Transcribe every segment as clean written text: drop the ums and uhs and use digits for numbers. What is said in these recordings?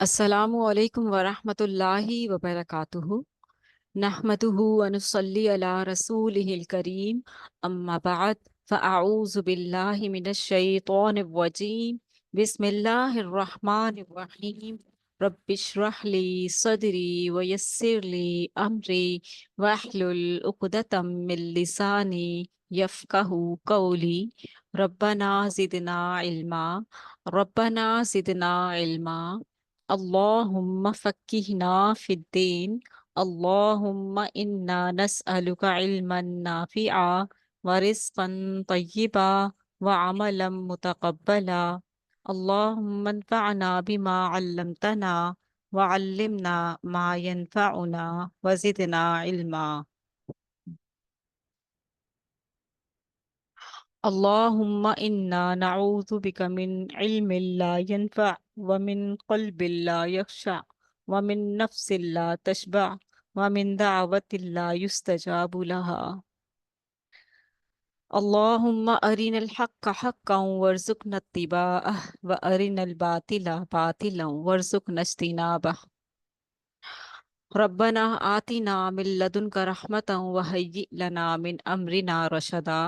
السلام علیکم ورحمۃ اللہ وبرکاتہ نحمده ونصلی علی رسولہ الکریم اما بعد فاعوذ باللہ من الشیطان الرجیم بسم اللہ الرحمن الرحیم رب اشرح لی صدری ویسر لی امری واحلل عقدۃ من لسانی یفقہوا قولی ربنا زدنا علما ربنا زدنا علما اللہم فقہنا فی الدین اللہم انا نسألک علما نافعا ورزقا طیبا وعملا متقبلا اللہم انفعنا بما علمتنا وعلمنا ما ينفعنا وزدنا علما اللہم انا نعوذ بک من علم لا ينفع ومن قلب لا يخشع ومن نفس لا تشبع ومن دعوت لا يستجاب لها اللہم ارنا الحق حقا وارزقنا اتباعہ وارنا الباطل باطلا وارزقنا اجتنابہ ربنا آتنا من لدنک رحمتا وہیئ لنا من امرنا رشدا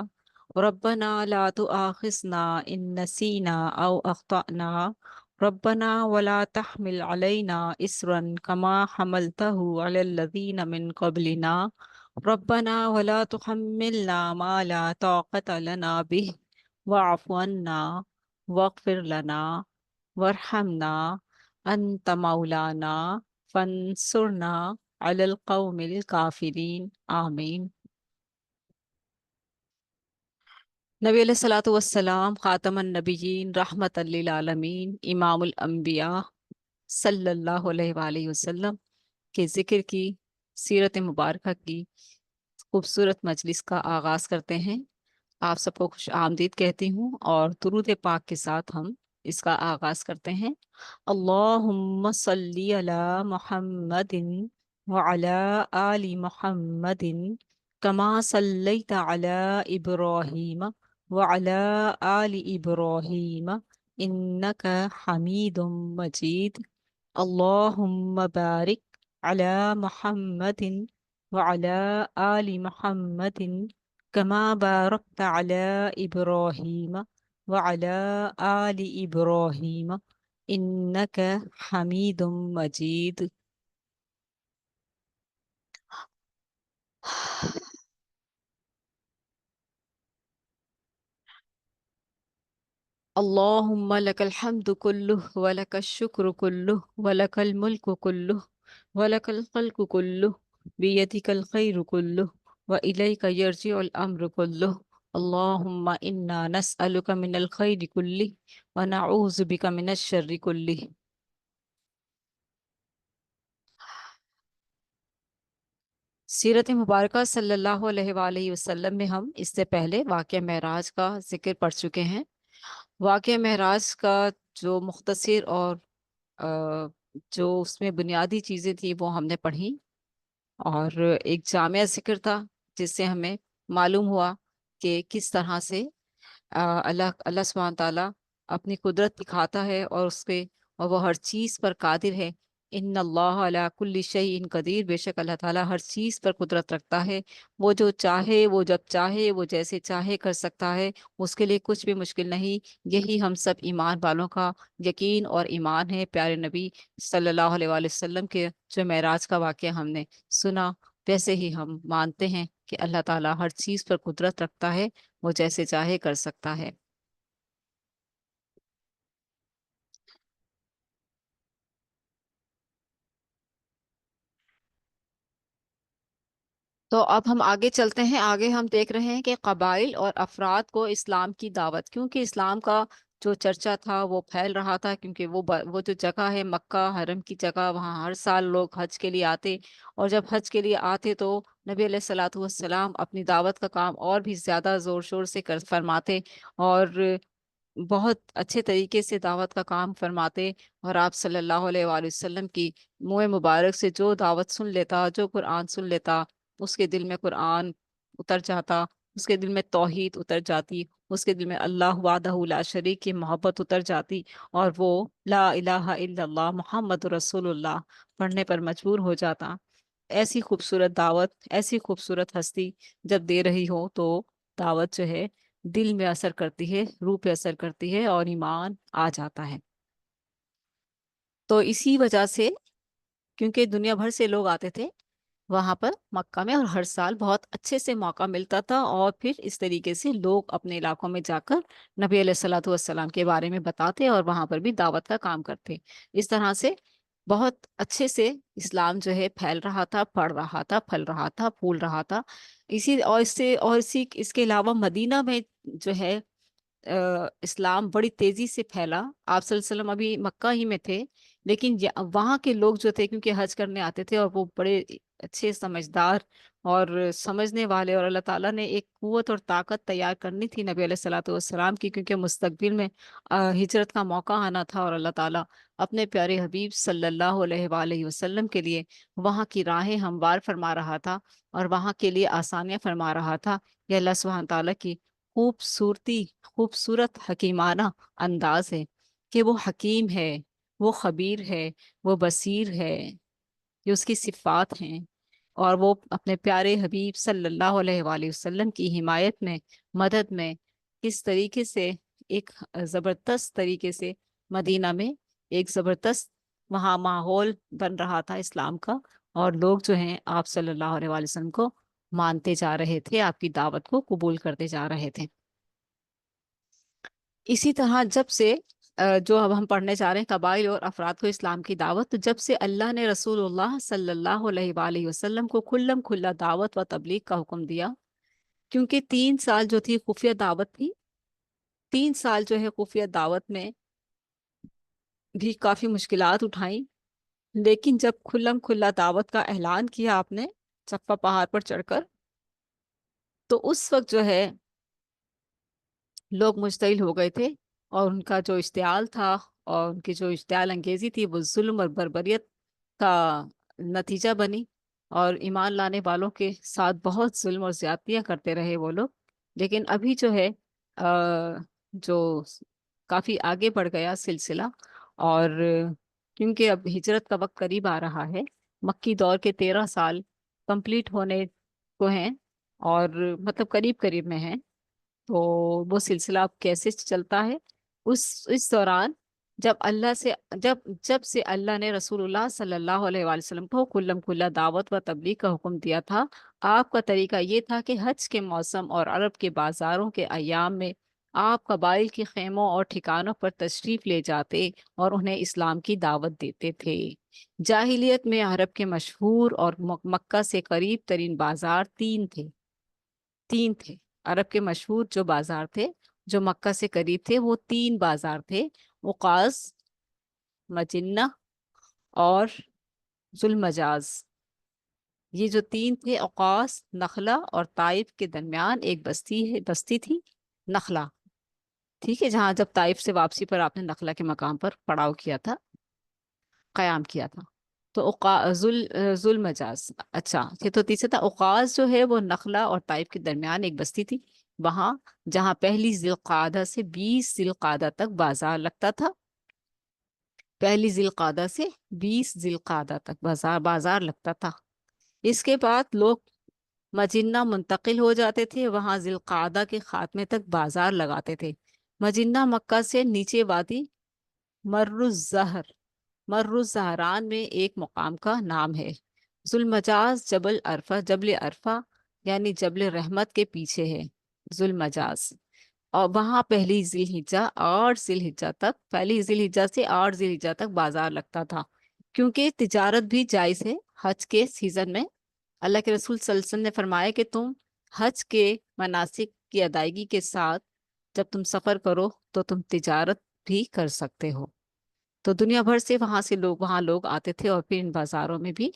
ربنا لا تؤاخذنا ان نسینا او اخطأنا ربنا ولا تحمل علینا اسرا کما حملته علی الذین من قبلنا ربنا ولا تحملنا ما لا طاقة لنا به واعف عنا واغفر لنا وارحمنا انت مولانا فانصرنا علی القوم الکافرین آمین۔ نبی علیہ الصلوۃ والسلام خاتم النبیین رحمت للعالمین امام الانبیاء صلی اللہ علیہ وآلہ وسلم کے ذکر کی سیرت مبارکہ کی خوبصورت مجلس کا آغاز کرتے ہیں۔ آپ سب کو خوش آمدید کہتی ہوں اور درود پاک کے ساتھ ہم اس کا آغاز کرتے ہیں۔ اللہم صلی علی محمد وعلی آل محمد کما صلیت علی ابراہیم وعلی آل ابراہیم انک حمید مجید اللہم بارک علی محمد وعلی آل محمد کما بارکت علی ابراہیم وعلی آل ابراہیم انک حمید مجید۔ اللہم لک الحمد کلہ ولک الشکر کلہ ولک الملک کلہ ولک الخلق کلہ بیدک الخیر کلہ وإلیک یرجع الامر کلہ اللہم انا نسألک من الخیر کلہ ونعوذ بک من الشر کلہ۔ سیرت مبارکہ صلی اللہ علیہ وآلہ وسلم میں ہم اس سے پہلے واقعہ معراج کا ذکر پڑھ چکے ہیں۔ واقعہ معراج کا جو مختصر اور جو اس میں بنیادی چیزیں تھیں وہ ہم نے پڑھی، اور ایک جامع ذکر تھا جس سے ہمیں معلوم ہوا کہ کس طرح سے اللہ سبحانہ تعالیٰ اپنی قدرت دکھاتا ہے اور وہ ہر چیز پر قادر ہے۔ ان اللہ علی کل شیء قدیر، بے شک اللہ تعالیٰ ہر چیز پر قدرت رکھتا ہے۔ وہ جو چاہے، وہ جب چاہے، وہ جیسے چاہے کر سکتا ہے، اس کے لیے کچھ بھی مشکل نہیں۔ یہی ہم سب ایمان والوں کا یقین اور ایمان ہے۔ پیارے نبی صلی اللہ علیہ وآلہ وسلم کے جو معراج کا واقعہ ہم نے سنا، ویسے ہی ہم مانتے ہیں کہ اللہ تعالیٰ ہر چیز پر قدرت رکھتا ہے، وہ جیسے چاہے کر سکتا ہے۔ تو اب ہم آگے چلتے ہیں۔ آگے ہم دیکھ رہے ہیں کہ قبائل اور افراد کو اسلام کی دعوت، کیونکہ اسلام کا جو چرچا تھا وہ پھیل رہا تھا، کیونکہ وہ جو جگہ ہے مکہ حرم کی جگہ، وہاں ہر سال لوگ حج کے لیے آتے، اور جب حج کے لیے آتے تو نبی علیہ الصلوۃ والسلام اپنی دعوت کا کام اور بھی زیادہ زور شور سے فرماتے، اور بہت اچھے طریقے سے دعوت کا کام فرماتے۔ اور آپ صلی اللہ علیہ وآلہ وسلم کی منہ مبارک سے جو دعوت سن لیتا، جو قرآن سن لیتا، اس کے دل میں قرآن اتر جاتا، اس کے دل میں توحید اتر جاتی، اس کے دل میں اللہ وحدہ لا شریک کی محبت اتر جاتی، اور وہ لا الہ الا اللہ محمد رسول اللہ پڑھنے پر مجبور ہو جاتا۔ ایسی خوبصورت دعوت، ایسی خوبصورت ہستی جب دے رہی ہو تو دعوت جو ہے دل میں اثر کرتی ہے، روح پہ اثر کرتی ہے، اور ایمان آ جاتا ہے۔ تو اسی وجہ سے، کیونکہ دنیا بھر سے لوگ آتے تھے وہاں پر مکہ میں، اور ہر سال بہت اچھے سے موقع ملتا تھا، اور پھر اس طریقے سے لوگ اپنے علاقوں میں جا کر نبی علیہ الصلوۃ والسلام کے بارے میں بتاتے اور وہاں پر بھی دعوت کا کام کرتے۔ اس طرح سے بہت اچھے سے اسلام جو ہے پھیل رہا تھا، پڑھ رہا تھا، پھل رہا تھا، پھول رہا تھا۔ اس کے علاوہ مدینہ میں جو ہے اسلام بڑی تیزی سے پھیلا۔ آپ صلی اللہ علیہ وسلم ابھی مکہ ہی میں تھے، لیکن وہاں کے لوگ جو تھے کیونکہ حج کرنے آتے تھے، اور وہ بڑے اچھے سمجھدار اور سمجھنے والے، اور اللہ تعالیٰ نے ایک قوت اور طاقت تیار کرنی تھی نبی علیہ الصلوۃ والسلام کی، کیونکہ مستقبل میں ہجرت کا موقع آنا تھا، اور اللہ تعالیٰ اپنے پیارے حبیب صلی اللہ علیہ وآلہ وسلم کے لیے وہاں کی راہیں ہموار فرما رہا تھا، اور وہاں کے لیے آسانیاں فرما رہا تھا۔ یہ اللہ سبحانہ تعالیٰ کی خوبصورت حکیمانہ انداز ہے کہ وہ حکیم ہے، وہ خبیر ہے، وہ بصیر ہے، یہ اس کی صفات ہیں۔ اور وہ اپنے پیارے حبیب صلی اللہ علیہ وآلہ وسلم کی حمایت میں، مدد میں کس طریقے سے ایک زبردست طریقے سے مدینہ میں ایک زبردست وہاں ماحول بن رہا تھا اسلام کا، اور لوگ جو ہیں آپ صلی اللہ علیہ وآلہ وسلم کو مانتے جا رہے تھے، آپ کی دعوت کو قبول کرتے جا رہے تھے۔ اسی طرح جب سے جو اب ہم پڑھنے جا رہے ہیں قبائل اور افراد کو اسلام کی دعوت، تو جب سے اللہ نے رسول اللہ صلی اللہ علیہ وآلہ وسلم کو کھلم کھلا دعوت و تبلیغ کا حکم دیا، کیونکہ 3 سال جو تھی خفیہ دعوت تھی، 3 سال جو ہے خفیہ دعوت میں بھی کافی مشکلات اٹھائیں، لیکن جب کھلم کھلا دعوت کا اعلان کیا آپ نے صفا پہاڑ پر چڑھ کر، تو اس وقت جو ہے لوگ مشتعل ہو گئے تھے، اور ان کا جو اشتعال تھا اور ان کی جو اشتعال انگیزی تھی وہ ظلم اور بربریت کا نتیجہ بنی، اور ایمان لانے والوں کے ساتھ بہت ظلم اور زیادتیاں کرتے رہے وہ لوگ۔ لیکن ابھی جو ہے جو کافی آگے بڑھ گیا سلسلہ، اور کیونکہ اب ہجرت کا وقت قریب آ رہا ہے، مکی دور کے 13 سال کمپلیٹ ہونے کو ہیں، اور مطلب قریب قریب میں ہیں، تو وہ سلسلہ اب کیسے چلتا ہے، اس دوران جب سے اللہ نے رسول اللہ صلی اللہ علیہ وآلہ وسلم کو کلم کھلا دعوت و تبلیغ کا حکم دیا تھا، آپ کا طریقہ یہ تھا کہ حج کے موسم اور عرب کے بازاروں کے ایام میں آپ قبائل کے خیموں اور ٹھکانوں پر تشریف لے جاتے اور انہیں اسلام کی دعوت دیتے تھے۔ جاہلیت میں عرب کے مشہور اور مکہ سے قریب ترین بازار تین تھے۔ عرب کے مشہور جو بازار تھے جو مکہ سے قریب تھے، وہ 3 بازار تھے: اوقاز، مجنہ، اور ذوالمجاز۔ یہ جو 3 تھے، اوقاز، نخلا اور طائف کے درمیان ایک بستی تھی، نخلا، ٹھیک ہے، جہاں جب طائف سے واپسی پر آپ نے نخلا کے مقام پر پڑاؤ کیا تھا، قیام کیا تھا۔ تو ذوالمجاز، اچھا یہ تو تیسرا تھا۔ اوقاز جو ہے وہ نخلا اور طائف کے درمیان ایک بستی تھی، وہاں جہاں پہلی ذی القعدہ سے 20 ذی القعدہ تک بازار لگتا تھا، پہلی ذی القعدہ سے 20 ذی القعدہ تک بازار لگتا تھا۔ اس کے بعد لوگ مجنہ منتقل ہو جاتے تھے، وہاں ذی القعدہ کے خاتمے تک بازار لگاتے تھے۔ مجنہ مکہ سے نیچے وادی مر الزہران میں ایک مقام کا نام ہے۔ ذوالمجاز جبل عرفہ یعنی جبل رحمت کے پیچھے ہے ذوالمجاز، اور وہاں پہلی ذی الحجہ سے 8 ذی الحجہ تک بازار لگتا تھا، کیونکہ تجارت بھی جائز ہے حج کے سیزن میں۔ اللہ کے رسول صلی اللہ علیہ وسلم نے فرمایا کہ تم حج کے مناسک کی ادائیگی کے ساتھ جب تم سفر کرو تو تم تجارت بھی کر سکتے ہو۔ تو دنیا بھر سے وہاں لوگ آتے تھے، اور پھر ان بازاروں میں بھی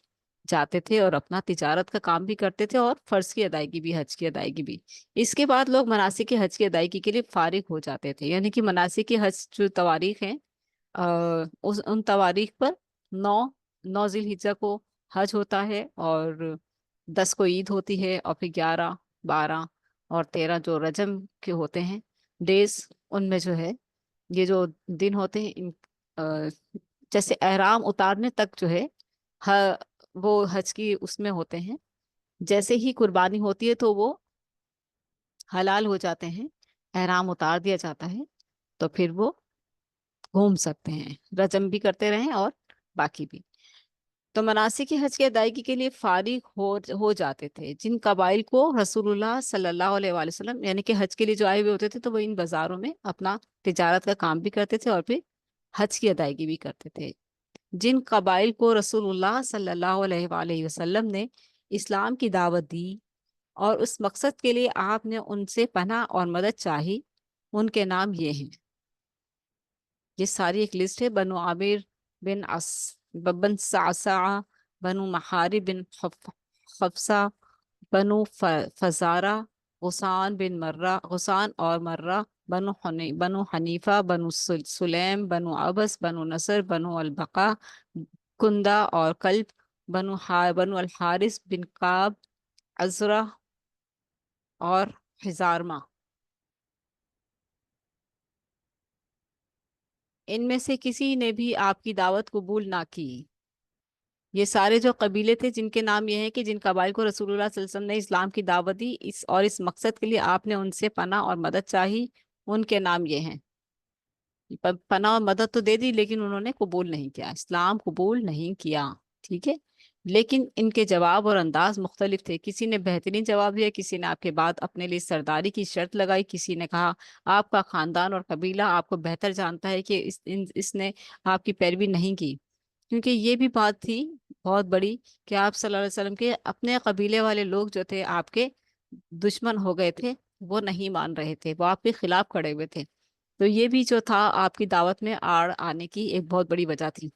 جاتے تھے اور اپنا تجارت کا کام بھی کرتے تھے، اور فرض کی ادائیگی بھی، حج کی ادائیگی بھی۔ اس کے بعد لوگ مناسک حج کی ادائیگی کے لیے فارغ ہو جاتے تھے، یعنی کہ مناسک حج جو تواریخ ہیں ان تواریخ پر 9 ذی الحجہ کو حج ہوتا ہے، اور 10 کو عید ہوتی ہے، اور پھر 11، 12 اور 13 جو رجم کے ہوتے ہیں ڈیز ان میں جو ہے یہ جو دن ہوتے ہیں جیسے احرام اتارنے تک جو ہے وہ حج کی اس میں ہوتے ہیں. جیسے ہی قربانی ہوتی ہے تو وہ حلال ہو جاتے ہیں، احرام اتار دیا جاتا ہے، تو پھر وہ گھوم سکتے ہیں، رجم بھی کرتے رہیں اور باقی بھی. تو مناسک حج کی ادائیگی کے لیے فارغ ہو جاتے تھے جن قبائل کو رسول اللہ صلی اللہ علیہ وآلہ وسلم یعنی کہ حج کے لیے جو آئے ہوئے ہوتے تھے تو وہ ان بازاروں میں اپنا تجارت کا کام بھی کرتے تھے اور پھر حج کی ادائیگی بھی کرتے تھے. جن قبائل کو رسول اللہ صلی اللہ علیہ وآلہ وسلم نے اسلام کی دعوت دی اور اس مقصد کے لیے آپ نے ان سے پناہ اور مدد چاہی، ان کے نام یہ ہیں. یہ ساری ایک لسٹ ہے. بنو عامر بن صعصع، بنو محارب بن خفصہ، بنو فزارہ، غسان اور مرہ، بنو حنیفہ، بنو سلیم، بنو عبس، بنو نصر، بنو البقا، کندہ اور کلب، بنو الحارث بن کعب، عزرہ اور حزارمہ. ان میں سے کسی نے بھی آپ کی دعوت قبول نہ کی. یہ سارے جو قبیلے تھے جن کے نام یہ ہیں کہ جن قبائل کو رسول اللہ صلی اللہ علیہ وسلم نے اسلام کی دعوت دی اور اس مقصد کے لیے آپ نے ان سے پناہ اور مدد چاہی، ان کے نام یہ ہیں. پناہ اور مدد تو دے دی لیکن انہوں نے قبول نہیں کیا، اسلام قبول نہیں کیا. ٹھیک ہے، لیکن ان کے جواب اور انداز مختلف تھے. کسی نے بہترین جواب دیا، کسی نے آپ کے بعد اپنے لیے سرداری کی شرط لگائی، کسی نے کہا آپ کا خاندان اور قبیلہ آپ کو بہتر جانتا ہے کہ اس نے آپ کی پیروی نہیں کی. کیونکہ یہ بھی بات تھی بہت بڑی کہ آپ صلی اللہ علیہ وسلم کے اپنے قبیلے والے لوگ جو تھے آپ کے دشمن ہو گئے تھے، وہ نہیں مان رہے تھے، وہ آپ کے خلاف کھڑے ہوئے تھے. تو یہ بھی جو تھا آپ کی دعوت میں آڑ آنے کی ایک بہت بڑی وجہ تھی،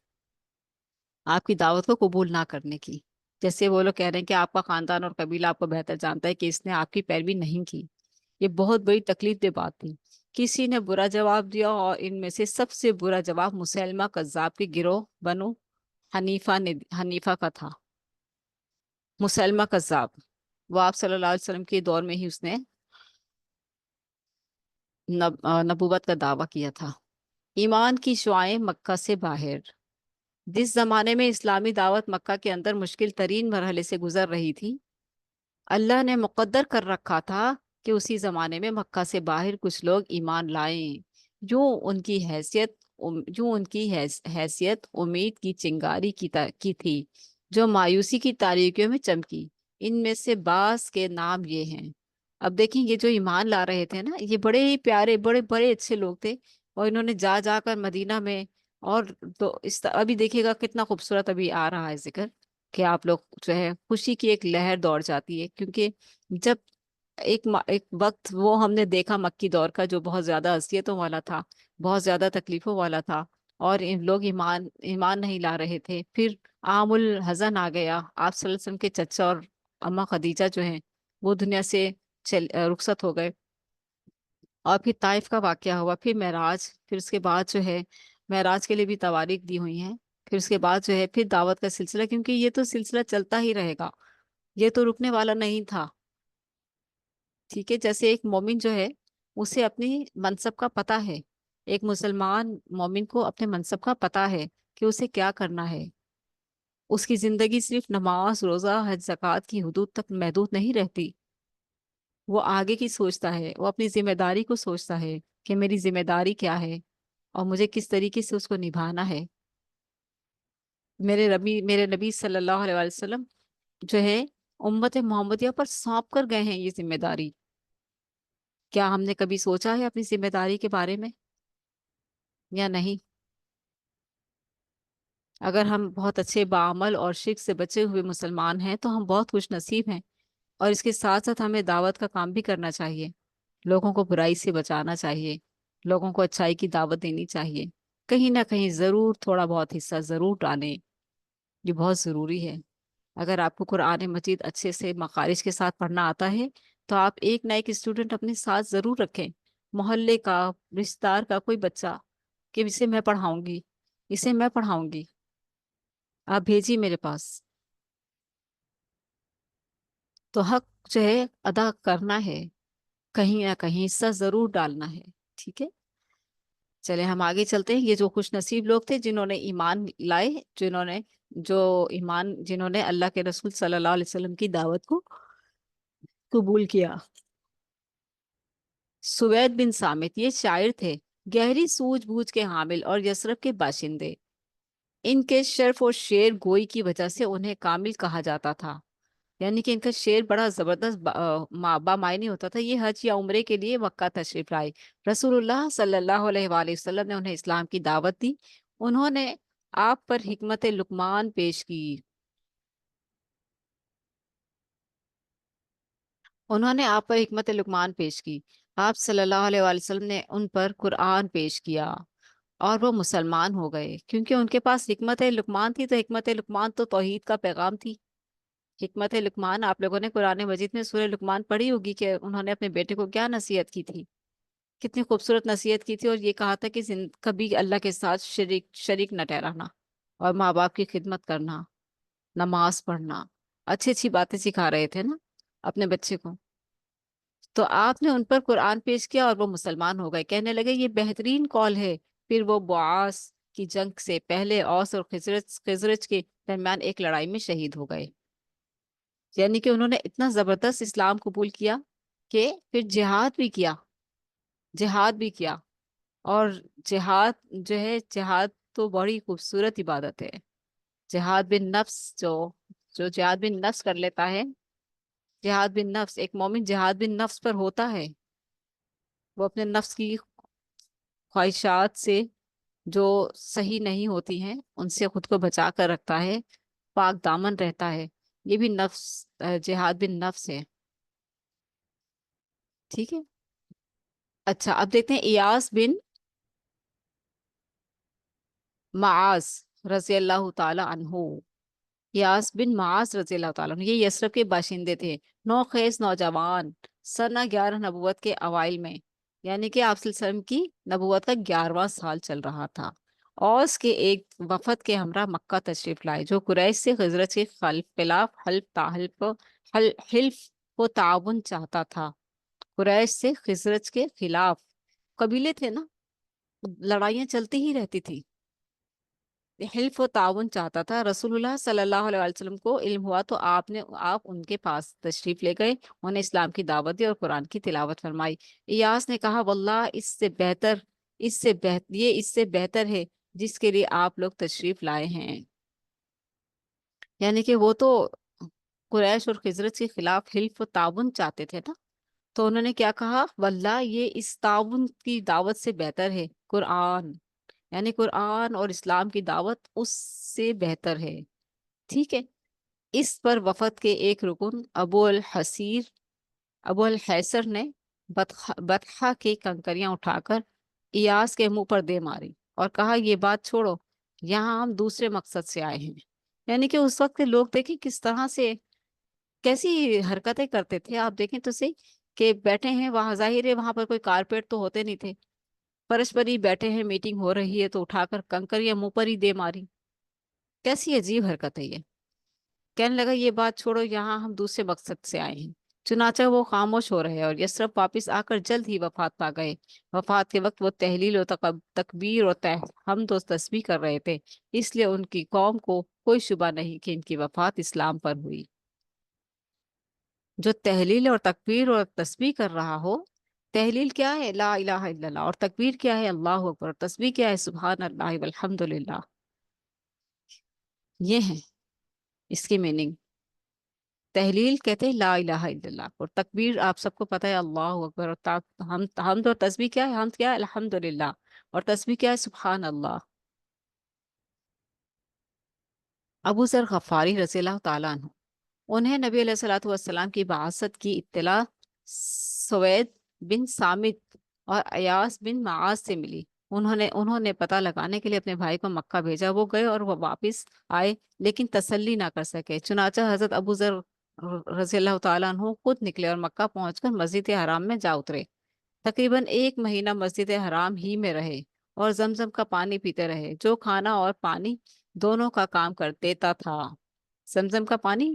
آپ کی دعوت کو قبول نہ کرنے کی. جیسے وہ لوگ کہہ رہے ہیں کہ آپ کا خاندان اور قبیلہ آپ کو بہتر جانتا ہے کہ اس نے آپ کی پیروی نہیں کی. یہ بہت بڑی تکلیف دہ بات تھی. کسی نے برا جواب دیا اور ان میں سے سب سے برا جواب مسلمہ کذاب کے گروہ بنو حنیفہ کا تھا. مسلمہ کذاب، وہ آپ صلی اللہ علیہ وسلم کے دور میں ہی اس نے نبوت کا دعویٰ کیا تھا. ایمان کی شعائیں مکہ سے باہر. جس زمانے میں اسلامی دعوت مکہ کے اندر مشکل ترین مرحلے سے گزر رہی تھی، اللہ نے مقدر کر رکھا تھا کہ اسی زمانے میں مکہ سے باہر کچھ لوگ ایمان لائیں جو ان کی حیثیت امید کی چنگاری کی تھی جو مایوسی کی تاریکیوں میں چمکی. ان میں سے بعض کے نام یہ ہیں. اب دیکھیں یہ جو ایمان لا رہے تھے نا، یہ بڑے ہی پیارے بڑے بڑے اچھے لوگ تھے، اور انہوں نے جا جا کر مدینہ میں اور تو ابھی دیکھیے گا کتنا خوبصورت ابھی آ رہا ہے ذکر کہ آپ لوگ جو ہے خوشی کی ایک لہر دوڑ جاتی ہے. کیونکہ جب ایک وقت وہ ہم نے دیکھا مکی دور کا جو بہت زیادہ اذیتوں والا تھا، بہت زیادہ تکلیفوں والا تھا، اور ان لوگ ایمان نہیں لا رہے تھے. پھر عام الحزن آ گیا. آپ صلی اللہ علیہ وسلم کے چچا اور اماں خدیجہ جو ہیں وہ دنیا سے رخصت ہو گئے، اور پھر طائف کا واقعہ ہوا، پھر معراج، پھر اس کے بعد جو ہے معراج کے لیے بھی تواریخ دی ہوئی ہیں. پھر اس کے بعد جو ہے پھر دعوت کا سلسلہ، کیونکہ یہ تو سلسلہ چلتا ہی رہے گا، یہ تو رکنے والا نہیں تھا. ٹھیک ہے، جیسے ایک مومن جو ہے اسے اپنی منصب کا پتہ ہے، ایک مسلمان مومن کو اپنے منصب کا پتہ ہے کہ اسے کیا کرنا ہے. اس کی زندگی صرف نماز، روزہ، حج، زکوٰۃ کی حدود تک محدود نہیں رہتی. وہ آگے کی سوچتا ہے، وہ اپنی ذمہ داری کو سوچتا ہے کہ میری ذمہ داری کیا ہے اور مجھے کس طریقے سے اس کو نبھانا ہے. میرے نبی صلی اللہ علیہ وسلم جو ہے امت محمدیہ پر سونپ کر گئے ہیں یہ ذمہ داری. کیا ہم نے کبھی سوچا ہے اپنی ذمہ داری کے بارے میں یا نہیں؟ اگر ہم بہت اچھے باعمل اور شرک سے بچے ہوئے مسلمان ہیں تو ہم بہت خوش نصیب ہیں، اور اس کے ساتھ ساتھ ہمیں دعوت کا کام بھی کرنا چاہیے، لوگوں کو برائی سے بچانا چاہیے، لوگوں کو اچھائی کی دعوت دینی چاہیے. کہیں نہ کہیں ضرور تھوڑا بہت حصہ ضرور ڈالیں، یہ بہت ضروری ہے. اگر آپ کو قرآن مجید اچھے سے مخارج کے ساتھ پڑھنا آتا ہے تو آپ ایک نہ ایک اسٹوڈنٹ اپنے ساتھ ضرور رکھیں، محلے کا، رشتہ دار کا کوئی بچہ، کہ اسے میں پڑھاؤں گی، اسے میں پڑھاؤں گی، آپ بھیجیے میرے پاس. تو حق جو ہے ادا کرنا ہے. کہیں نہ کہیں حصہ ضرور ڈالنا ہے، ٹھیک ہے؟ چلے ہم آگے چلتے ہیں۔ یہ جو خوش نصیب لوگ تھے جنہوں نے ایمان لائے، جو جنہوں نے اللہ کے رسول صلی اللہ علیہ وسلم کی دعوت کو قبول کیا۔ سوید بن سامت یہ شاعر تھے، گہری سوجھ بوجھ کے حامل اور یثرب کے باشندے۔ ان کے شرف اور شعر گوئی کی وجہ سے انہیں کامل کہا جاتا تھا، یعنی کہ ان کا شعر بڑا زبردست بامعنی ہوتا تھا۔ یہ حج یا عمرے کے لیے مکہ تشریف لائے۔ رسول اللہ صلی اللہ علیہ وآلہ وسلم نے انہیں اسلام کی دعوت دی۔ انہوں نے آپ پر حکمت لقمان پیش کی۔ انہوں نے آپ پر حکمت لقمان پیش کی۔ آپ صلی اللہ علیہ وآلہ وسلم نے ان پر قرآن پیش کیا اور وہ مسلمان ہو گئے، کیونکہ ان کے پاس حکمت لقمان تھی۔ تو حکمت لقمان تو توحید کا پیغام تھی۔ حکمت لقمان، آپ لوگوں نے قرآن مجید میں سورہ لقمان پڑھی ہوگی کہ انہوں نے اپنے بیٹے کو کیا نصیحت کی تھی، کتنی خوبصورت نصیحت کی تھی، اور یہ کہا تھا کہ کبھی اللہ کے ساتھ شریک نہ ٹھہرانا، اور ماں باپ کی خدمت کرنا، نماز پڑھنا، اچھی اچھی باتیں سکھا رہے تھے نا اپنے بچے کو۔ تو آپ نے ان پر قرآن پیش کیا اور وہ مسلمان ہو گئے۔ کہنے لگے یہ بہترین قول ہے۔ پھر وہ بعاث کی جنگ سے پہلے اوس اور خزرج کے درمیان ایک لڑائی میں شہید ہو گئے۔ یعنی کہ انہوں نے اتنا زبردست اسلام قبول کیا کہ پھر جہاد بھی کیا۔ اور جہاد جہاد تو بڑی خوبصورت عبادت ہے۔ جہاد بن نفس، جو جہاد بن نفس کر لیتا ہے، جہاد بن نفس، ایک مومن جہاد بن نفس پر ہوتا ہے، وہ اپنے نفس کی خواہشات سے جو صحیح نہیں ہوتی ہیں ان سے خود کو بچا کر رکھتا ہے، پاک دامن رہتا ہے، یہ بھی جہاد بن نفس ہے، ٹھیک ہے؟ اچھا، اب دیکھتے ہیں ایاس بن معاذ رضی اللہ تعالی عنہ۔ یاس بن معاذ رضی اللہ تعالیٰ عنہ یہ یثرب کے باشندے تھے، نوخیز نوجوان، سنہ 11 نبوت کے اوائل میں، یعنی کہ آپ صلی اللہ علیہ وسلم کی نبوت کا 11واں سال چل رہا تھا۔ اوس کے ایک وفد کے ہمراہ مکہ تشریف لائے، جو قریش سے خزرج کے خلاف حلف و تعاون چاہتا تھا۔ قریش سے خزرج کے خلاف، قبیلے تھے نا، لڑائیاں چلتی ہی رہتی تھی، حلف و تعاون چاہتا تھا۔ رسول اللہ صلی اللہ علیہ وسلم کو علم ہوا تو آپ ان کے پاس تشریف لے گئے، انہیں اسلام کی دعوت دی اور قرآن کی تلاوت فرمائی۔ ایاس نے کہا واللہ یہ اس سے بہتر ہے جس کے لیے آپ لوگ تشریف لائے ہیں، یعنی کہ وہ تو قریش اور خزرج کے خلاف حلف و تعاون چاہتے تھے نا، تو انہوں نے کیا کہا، واللہ یہ اس تعاون کی دعوت سے بہتر ہے قرآن، یعنی قرآن اور اسلام کی دعوت اس سے بہتر ہے، ٹھیک ہے؟ اس پر وفد کے ایک رکن ابو الحیسر نے بطحہ کی کنکریاں اٹھا کر ایاس کے منہ پر دے ماری اور کہا یہ بات چھوڑو، یہاں ہم دوسرے مقصد سے آئے ہیں۔ یعنی کہ اس وقت کے لوگ دیکھیں کس طرح سے کیسی حرکتیں کرتے تھے، آپ دیکھیں تو صحیح کہ بیٹھے ہیں وہاں، ظاہر ہے وہاں پر کوئی کارپیٹ تو ہوتے نہیں تھے، فرش پر ہی بیٹھے ہیں، میٹنگ ہو رہی ہے تو اٹھا کر کنکر یا منہ پر ہی دے ماری، کیسی عجیب حرکت ہے یہ۔ کہنے لگا یہ بات چھوڑو، یہاں ہم دوسرے مقصد سے آئے ہیں۔ چنانچہ وہ خاموش ہو رہے اور یثرب واپس آ کر جلد ہی وفات پا گئے۔ وفات کے وقت وہ تحلیل و تکبیر اور حمد و تسبیح کر رہے تھے، اس لیے ان کی قوم کو کوئی شبہ نہیں کہ ان کی وفات اسلام پر ہوئی۔ جو تحلیل اور تکبیر اور تسبیح کر رہا ہو، تحلیل کیا ہے؟ لا الہ الا اللہ، اور تکبیر کیا ہے؟ اللہ اکبر، اور تسبیح کیا ہے؟ سبحان اللہ والحمد للہ، یہ ہے اس کی میننگ۔ تحلیل کہتے ہیں لا الہ الا اللہ، اور تکبیر آپ سب کو پتہ ہے اللہ اکبر، اور حمد اور تسبیح کیا ہے؟ حمد کیا ہے؟ الحمد للہ، اور تسبیح کیا ہے؟ سبحان اللہ۔ ابو ذر غفاری رضی اللہ تعالیٰ عنہ، انہیں نبی علیہ الصلوۃ والسلام کی بعثت کی اطلاع سوید بن سامت اور ایاس بن معاذ سے ملی۔ انہوں نے پتہ لگانے کے لیے اپنے بھائی کو مکہ بھیجا، وہ گئے اور وہ واپس آئے لیکن تسلی نہ کر سکے۔ چنانچہ حضرت ابو ذر رضی اللہ تعالیٰ عنہ خود نکلے اور مکہ پہنچ کر مسجد حرام میں جا اترے۔ تقریباً 1 مہینہ مسجد حرام ہی میں رہے اور زمزم کا پانی پیتے رہے، جو کھانا اور پانی دونوں کا کام کر دیتا تھا۔ زمزم کا پانی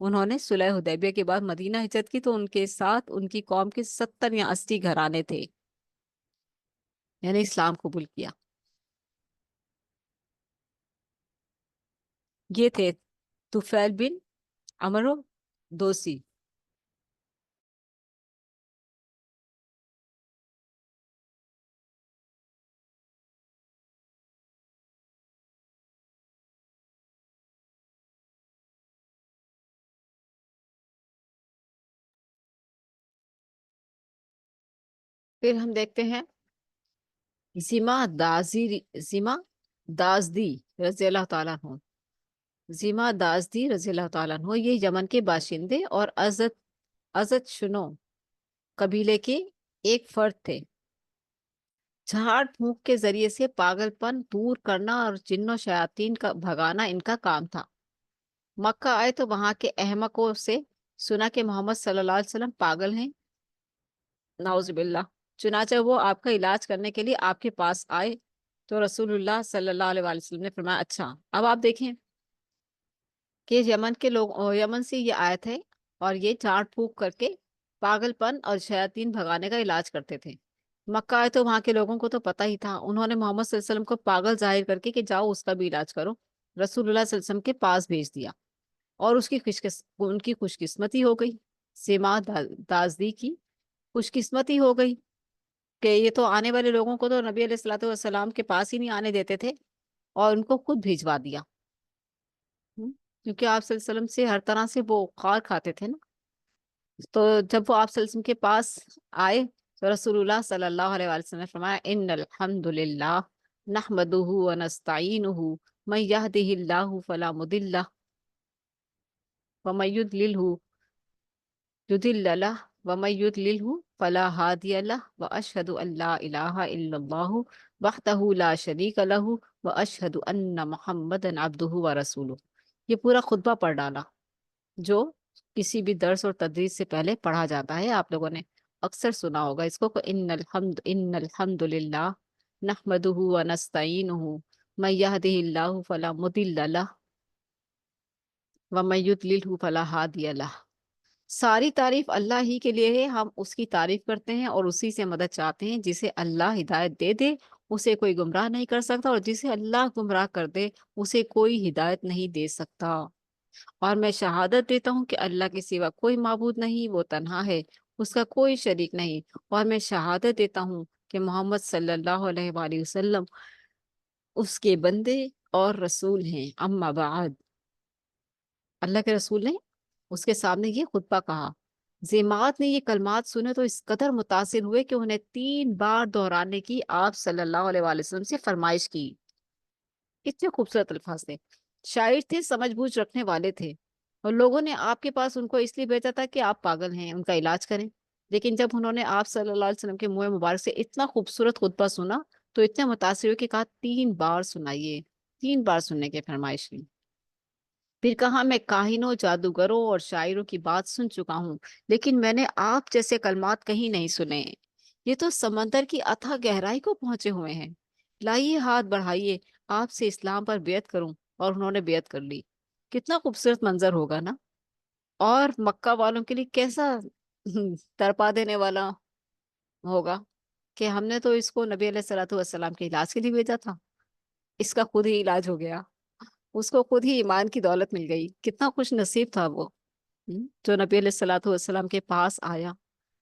انہوں نے صلح حدیبیہ کے بعد مدینہ ہجرت کی تو ان کے ساتھ ان کی قوم کے 70 یا 80 گھرانے تھے، یعنی اسلام قبول کیا۔ یہ تھے طفیل بن عمرو دوسی۔ پھر ہم دیکھتے ہیں زیما دازدی رضی اللہ تعالیٰ عنہ۔ زیما دازدی رضی اللہ تعالیٰ عنہ یہ یمن کے باشندے اور عزت شنو قبیلے کے ایک فرد تھے۔ جھاڑ پھونک کے ذریعے سے پاگل پن دور کرنا اور جن و شیاطین کا بھگانا ان کا کام تھا۔ مکہ آئے تو وہاں کے احمقوں سے سنا کہ محمد صلی اللہ علیہ وسلم پاگل ہیں، نعوذ باللہ۔ چنانچہ وہ آپ کا علاج کرنے کے لیے آپ کے پاس آئے تو رسول اللہ صلی اللہ علیہ وآلہ وسلم نے فرمایا اچھا اب آپ دیکھیں کہ یمن کے لوگ یمن سے یہ آئے تھے اور یہ جھاڑ پھونک کر کے پاگل پن اور شیاطین بھگانے کا علاج کرتے تھے۔ مکہ آئے تو وہاں کے لوگوں کو تو پتہ ہی تھا، انہوں نے محمد صلی اللہ علیہ وسلم کو پاگل ظاہر کر کے کہ جاؤ اس کا بھی علاج کرو، رسول اللہ صلی اللہ علیہ وسلم کے پاس بھیج دیا، اور ان کی خوش قسمتی ہو گئی، سیما دازدی کی خوش قسمتی ہو گئی کہ یہ تو آنے والے لوگوں کو تو نبی علیہ الصلوۃ والسلام کے پاس ہی نہیں آنے دیتے تھے اور ان کو خود بھیجوا دیا۔ کیونکہ آپ صلی اللہ علیہ وسلم سے ہر طرح سے وہ خار کھاتے تھے نا، تو جب وہ آپ صلی اللہ علیہ وسلم کے پاس آئے تو رسول اللہ صلی اللہ علیہ وسلم نے فرمایا ان الحمد للہ نحمدہ ونستعینہ من یہدہ اللہ فلا مضل لہ ومن یضلل لہ ومن یضللہ فلا ہادی لہ واشہد ان لا الہ الا اللہ وحدہ لا شریک لہ واشہد ان محمدا عبدہ ورسولہ۔ یہ پورا خطبہ پڑھ ڈالا جو کسی بھی درس اور تدریس سے پہلے پڑھا جاتا ہے، آپ لوگوں نے اکثر سنا ہوگا اس کو کہ ان الحمد للہ نحمدہ ونستعینہ من یہدہ اللہ فلا مضل لہ ومن یضللہ فلا ہادی لہ۔ ساری تعریف اللہ ہی کے لیے ہے، ہم اس کی تعریف کرتے ہیں اور اسی سے مدد چاہتے ہیں۔ جسے اللہ ہدایت دے دے اسے کوئی گمراہ نہیں کر سکتا، اور جسے اللہ گمراہ کر دے اسے کوئی ہدایت نہیں دے سکتا۔ اور میں شہادت دیتا ہوں کہ اللہ کے سوا کوئی معبود نہیں، وہ تنہا ہے، اس کا کوئی شریک نہیں، اور میں شہادت دیتا ہوں کہ محمد صلی اللہ علیہ وآلہ وسلم اس کے بندے اور رسول ہیں۔ اما بعد، اللہ کے رسول نے اس کے سامنے یہ خطبہ کہا۔ زیمات نے یہ کلمات سنے تو اس قدر متاثر ہوئے کہ انہیں 3 بار دہرانے کی آپ صلی اللہ علیہ وآلہ وسلم سے فرمائش کی۔ کتنے خوبصورت الفاظ تھے، شاعر تھے، سمجھ بوجھ رکھنے والے تھے، اور لوگوں نے آپ کے پاس ان کو اس لیے بھیجا تھا کہ آپ پاگل ہیں، ان کا علاج کریں۔ لیکن جب انہوں نے آپ صلی اللہ علیہ وسلم کے منہ مبارک سے اتنا خوبصورت خطبہ سنا تو اتنے متاثر ہوئے کہ کہا 3 بار سنائیے، 3 بار سننے کی فرمائش کی۔ پھر کہا میں کاہنوں، جادوگروں اور شاعروں کی بات سن چکا ہوں، لیکن میں نے آپ جیسے کلمات کہیں نہیں سنے۔ یہ تو سمندر کی اتھاہ گہرائی کو پہنچے ہوئے ہیں۔ لائیے ہاتھ بڑھائیے، آپ سے اسلام پر بیعت کروں، اور انہوں نے بیعت کر لی۔ کتنا خوبصورت منظر ہوگا نا، اور مکہ والوں کے لیے کیسا تڑپا دینے والا ہوگا کہ ہم نے تو اس کو نبی علیہ الصلوۃ والسلام کے علاج کے لیے بھیجا تھا، اس کا خود ہی علاج ہو گیا، اس کو خود ہی ایمان کی دولت مل گئی۔ کتنا خوش نصیب تھا وہ جو نبی علیہ الصلوۃ والسلام کے پاس آیا،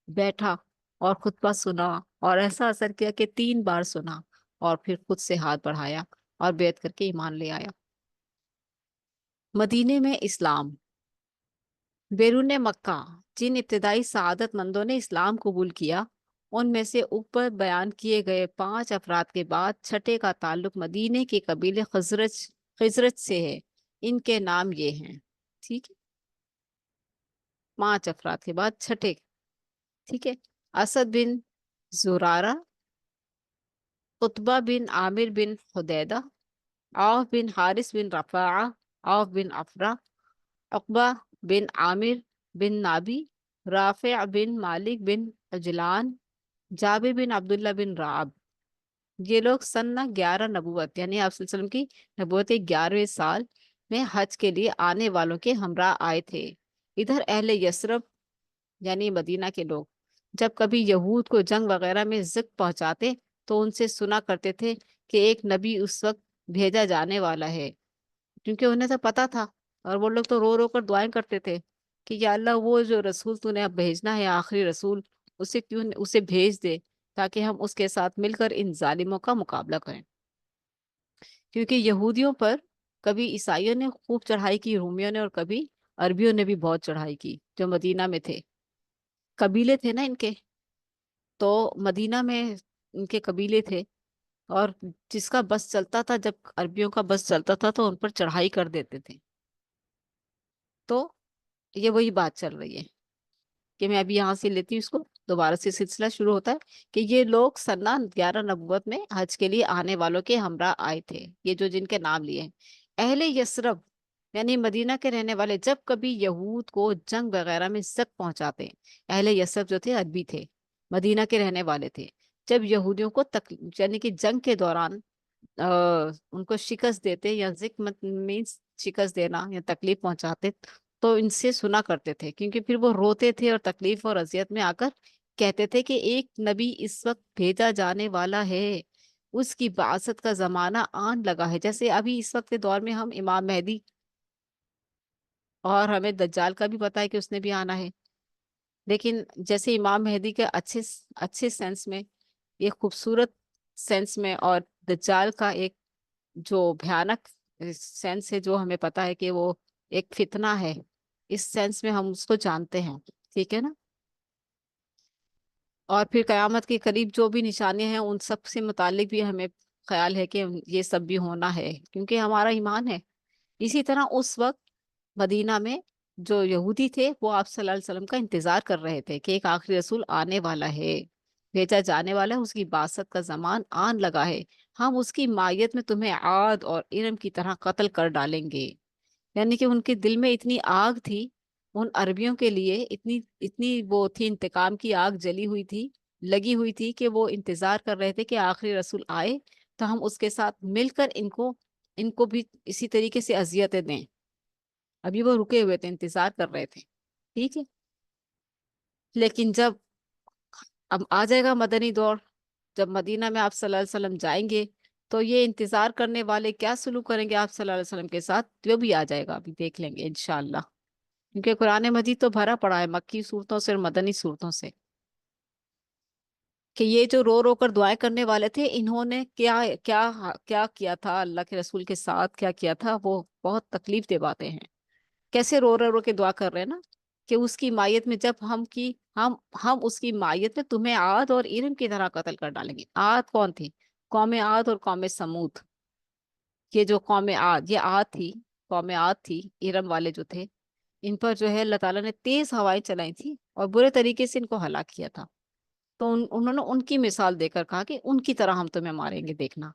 بیٹھا اور خطبہ سنا، اور ایسا اثر کیا کہ 3 بار سنا اور پھر خود سے ہاتھ بڑھایا اور بیعت کر کے ایمان لے آیا۔ مدینے میں اسلام۔ بیرون مکہ جن ابتدائی سعادت مندوں نے اسلام قبول کیا ان میں سے اوپر بیان کیے گئے 5 افراد کے بعد چھٹے کا تعلق مدینے کے قبیلے خزرج سے ہے۔ ان کے نام یہ ہیں، ٹھیک ہے، 5 افراد کے بعد چھٹے، ٹھیک ہے، اسد بن زرارہ، قطبہ بن عامر بن حدیدہ، عوف بن حارث بن رفاعہ، عوف بن افرا، عقبہ بن عامر بن نابی، رافع بن مالک بن عجلان، جابر بن عبداللہ بن رعب۔ یہ لوگ سنہ 11 نبوت یعنی آپ صلی اللہ علیہ وسلم کی نبوت کے 11ویں سال میں حج کے لیے آنے والوں کے ہمراہ آئے تھے۔ ادھر اہل یثرب یعنی مدینہ کے لوگ جب کبھی یہود کو جنگ وغیرہ میں ذکر پہنچاتے تو ان سے سنا کرتے تھے کہ ایک نبی اس وقت بھیجا جانے والا ہے، کیونکہ انہیں تو پتا تھا، اور وہ لوگ تو رو رو کر دعائیں کرتے تھے کہ یا اللہ وہ جو رسول تو نے اب بھیجنا ہے آخری رسول، اسے بھیج دے تاکہ ہم اس کے ساتھ مل کر ان ظالموں کا مقابلہ کریں۔ کیونکہ یہودیوں پر کبھی عیسائیوں نے خوب چڑھائی کی، رومیوں نے، اور کبھی عربیوں نے بھی بہت چڑھائی کی جو مدینہ میں تھے، قبیلے تھے نا ان کے، تو مدینہ میں ان کے قبیلے تھے، اور جس کا بس چلتا تھا، جب عربیوں کا بس چلتا تھا تو ان پر چڑھائی کر دیتے تھے۔ تو یہ وہی بات چل رہی ہے کہ میں ابھی یہاں سے لیتی ہوں اس کو، دوبارہ سے سلسلہ شروع ہوتا ہے کہ یہ لوگ سنہ 11 نبوت میں حج کے لیے آنے والوں کے ہمراہ آئے تھے، یہ جو جن کے نام لیے ہیں۔ اہل یثرب یعنی مدینہ کے رہنے والے جب کبھی یہود کو جنگ وغیرہ میں زک پہنچاتے، اہل یثرب جو تھے عربی تھے، مدینہ کے رہنے والے تھے، جب یہودیوں کو یعنی کہ جنگ کے دوران ان کو شکست دیتے، یا زک مینس شکست دینا یا تکلیف پہنچاتے، تو ان سے سنا کرتے تھے، کیونکہ پھر وہ روتے تھے اور تکلیف اور اذیت میں آ کر کہتے تھے کہ ایک نبی اس وقت بھیجا جانے والا ہے، اس کی بعثت کا زمانہ آن لگا ہے۔ جیسے ابھی اس وقت کے دور میں ہم امام مہدی، اور ہمیں دجال کا بھی پتا ہے کہ اس نے بھی آنا ہے، لیکن جیسے امام مہدی کے اچھے اچھے سینس میں، ایک خوبصورت سینس میں، اور دجال کا ایک جو بھیانک سینس ہے جو ہمیں پتا ہے کہ وہ ایک فتنہ ہے، اس سینس میں ہم اس کو جانتے ہیں، ٹھیک ہے نا۔ اور پھر قیامت کے قریب جو بھی نشانیاں ہیں ان سب سے متعلق بھی ہمیں خیال ہے کہ یہ سب بھی ہونا ہے، کیونکہ ہمارا ایمان ہے۔ اسی طرح اس وقت مدینہ میں جو یہودی تھے وہ آپ صلی اللہ علیہ وسلم کا انتظار کر رہے تھے کہ ایک آخری رسول آنے والا ہے، بھیجا جانے والا ہے، اس کی بعثت کا زمان آن لگا ہے، ہم اس کی مائیت میں تمہیں عاد اور ارم کی طرح قتل کر ڈالیں گے۔ یعنی کہ ان کے دل میں اتنی آگ تھی، ان عربیوں کے لیے اتنی اتنی وہ تھی، انتقام کی آگ جلی ہوئی تھی، لگی ہوئی تھی، کہ وہ انتظار کر رہے تھے کہ آخری رسول آئے تو ہم اس کے ساتھ مل کر ان کو بھی اسی طریقے سے اذیتیں دیں۔ ابھی وہ رکے ہوئے تھے، انتظار کر رہے تھے، ٹھیک ہے۔ لیکن جب اب آ جائے گا مدنی دور، جب مدینہ میں آپ صلی اللہ علیہ وسلم جائیں گے تو یہ انتظار کرنے والے کیا سلوک کریں گے آپ صلی اللہ علیہ وسلم کے ساتھ، جو بھی آ جائے گا ابھی دیکھ لیں گے انشاءاللہ، کیونکہ قرآن مجید تو بھرا پڑا ہے مکی صورتوں سے اور مدنی صورتوں سے، کہ یہ جو رو رو کر دعائیں کرنے والے تھے، انہوں نے کیا کیا کیا کیا تھا اللہ کے رسول کے ساتھ، کیا کیا تھا، وہ بہت تکلیف دہ باتیں ہیں۔ کیسے رو رو رو کے دعا کر رہے ہیں نا، کہ اس کی مائیت میں جب ہم اس کی مائیت میں تمہیں عاد اور ارم کی طرح قتل کر ڈالیں گے۔ عاد کون تھی؟ قوم عاد اور قوم سمود، یہ جو قوم عاد، یہ عاد تھی، قوم عاد تھی، ارم والے جو تھے، ان پر جو ہے اللہ تعالیٰ نے تیز ہوائیں چلائی تھی اور برے طریقے سے ان کو ہلاک کیا تھا، تو انہوں نے ان کی مثال دے کر کہا کہ ان کی طرح ہم تمہیں ماریں گے، دیکھنا،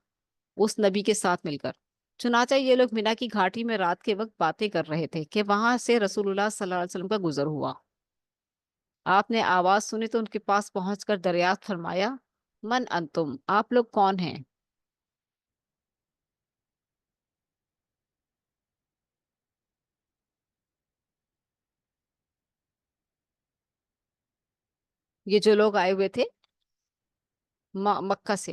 اس نبی کے ساتھ مل کر۔ چنانچہ یہ لوگ مینا کی گھاٹی میں رات کے وقت باتیں کر رہے تھے کہ وہاں سے رسول اللہ صلی اللہ علیہ وسلم کا گزر ہوا۔ آپ نے آواز سنی تو ان کے پاس پہنچ کر دریافت فرمایا، من انتم، آپ لوگ کون ہیں؟ یہ جو لوگ آئے ہوئے تھے مکہ سے،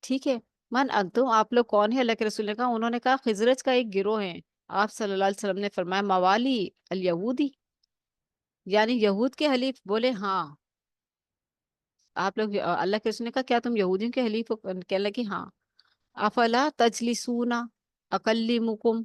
ٹھیک ہے، من انتم، آپ لوگ کون ہیں؟ اللہ کے رسول نے کہا، انہوں نے کہا خزرج کا ایک گروہ ہے۔ آپ صلی اللہ علیہ وسلم نے فرمایا، موالی الیہودی، یعنی یہود کے حلیف؟ بولے ہاں۔ آپ لوگ اللہ کے رسول نے کہا کیا تم یہودیوں کے حلیف ہو؟ کہنے لگی ہاں۔ افلا تجلسون اکلمکم،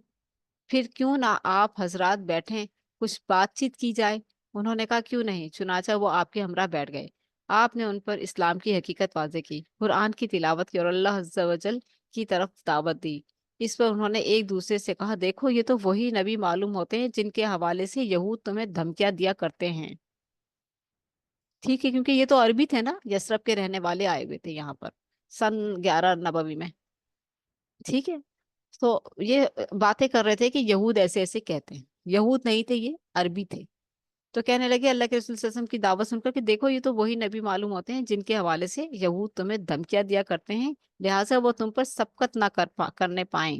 پھر کیوں نہ آپ حضرات بیٹھیں، کچھ بات چیت کی جائے؟ انہوں نے کہا کیوں نہیں، چنانچہ وہ آپ کے ہمراہ بیٹھ گئے۔ آپ نے ان پر اسلام کی حقیقت واضح کی، قرآن کی تلاوت کی اور اللہ عز و جل کی طرف دعوت دی۔ اس پر انہوں نے ایک دوسرے سے کہا، دیکھو یہ تو وہی نبی معلوم ہوتے ہیں جن کے حوالے سے یہود تمہیں دھمکیاں دیا کرتے ہیں، ٹھیک ہے، کیونکہ یہ تو عربی تھے نا، یثرب کے رہنے والے آئے ہوئے تھے یہاں پر سن 11 نبوی میں، ٹھیک ہے۔ تو یہ باتیں کر رہے تھے کہ یہود ایسے ایسے کہتے ہیں، یہود نہیں تھے، یہ عربی تھے۔ تو کہنے لگے اللہ کے رسول صلی اللہ علیہ وسلم کی دعوت سن کر کہ دیکھو یہ تو وہی نبی معلوم ہوتے ہیں جن کے حوالے سے یہود تمہیں دھمکیاں دیا کرتے ہیں، لہٰذا وہ تم پر سبقت نہ کرنے پائیں۔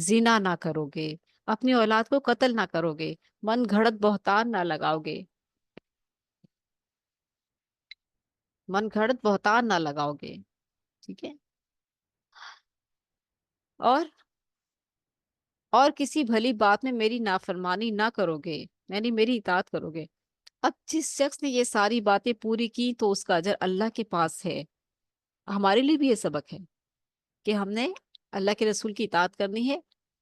زنا نہ کرو گے، اپنی اولاد کو قتل نہ کرو گے، من گھڑت بہتان نہ لگاؤ گے، من گھڑت بہتان نہ لگاؤ گے، ٹھیک ہے، اور اور کسی بھلی بات میں میری نافرمانی نہ کرو گے، یعنی میری اطاعت کرو گے۔ اب جس شخص نے یہ ساری باتیں پوری کی تو اس کا اجر اللہ کے پاس ہے۔ ہمارے لیے بھی یہ سبق ہے کہ ہم نے اللہ کے رسول کی اطاعت کرنی ہے،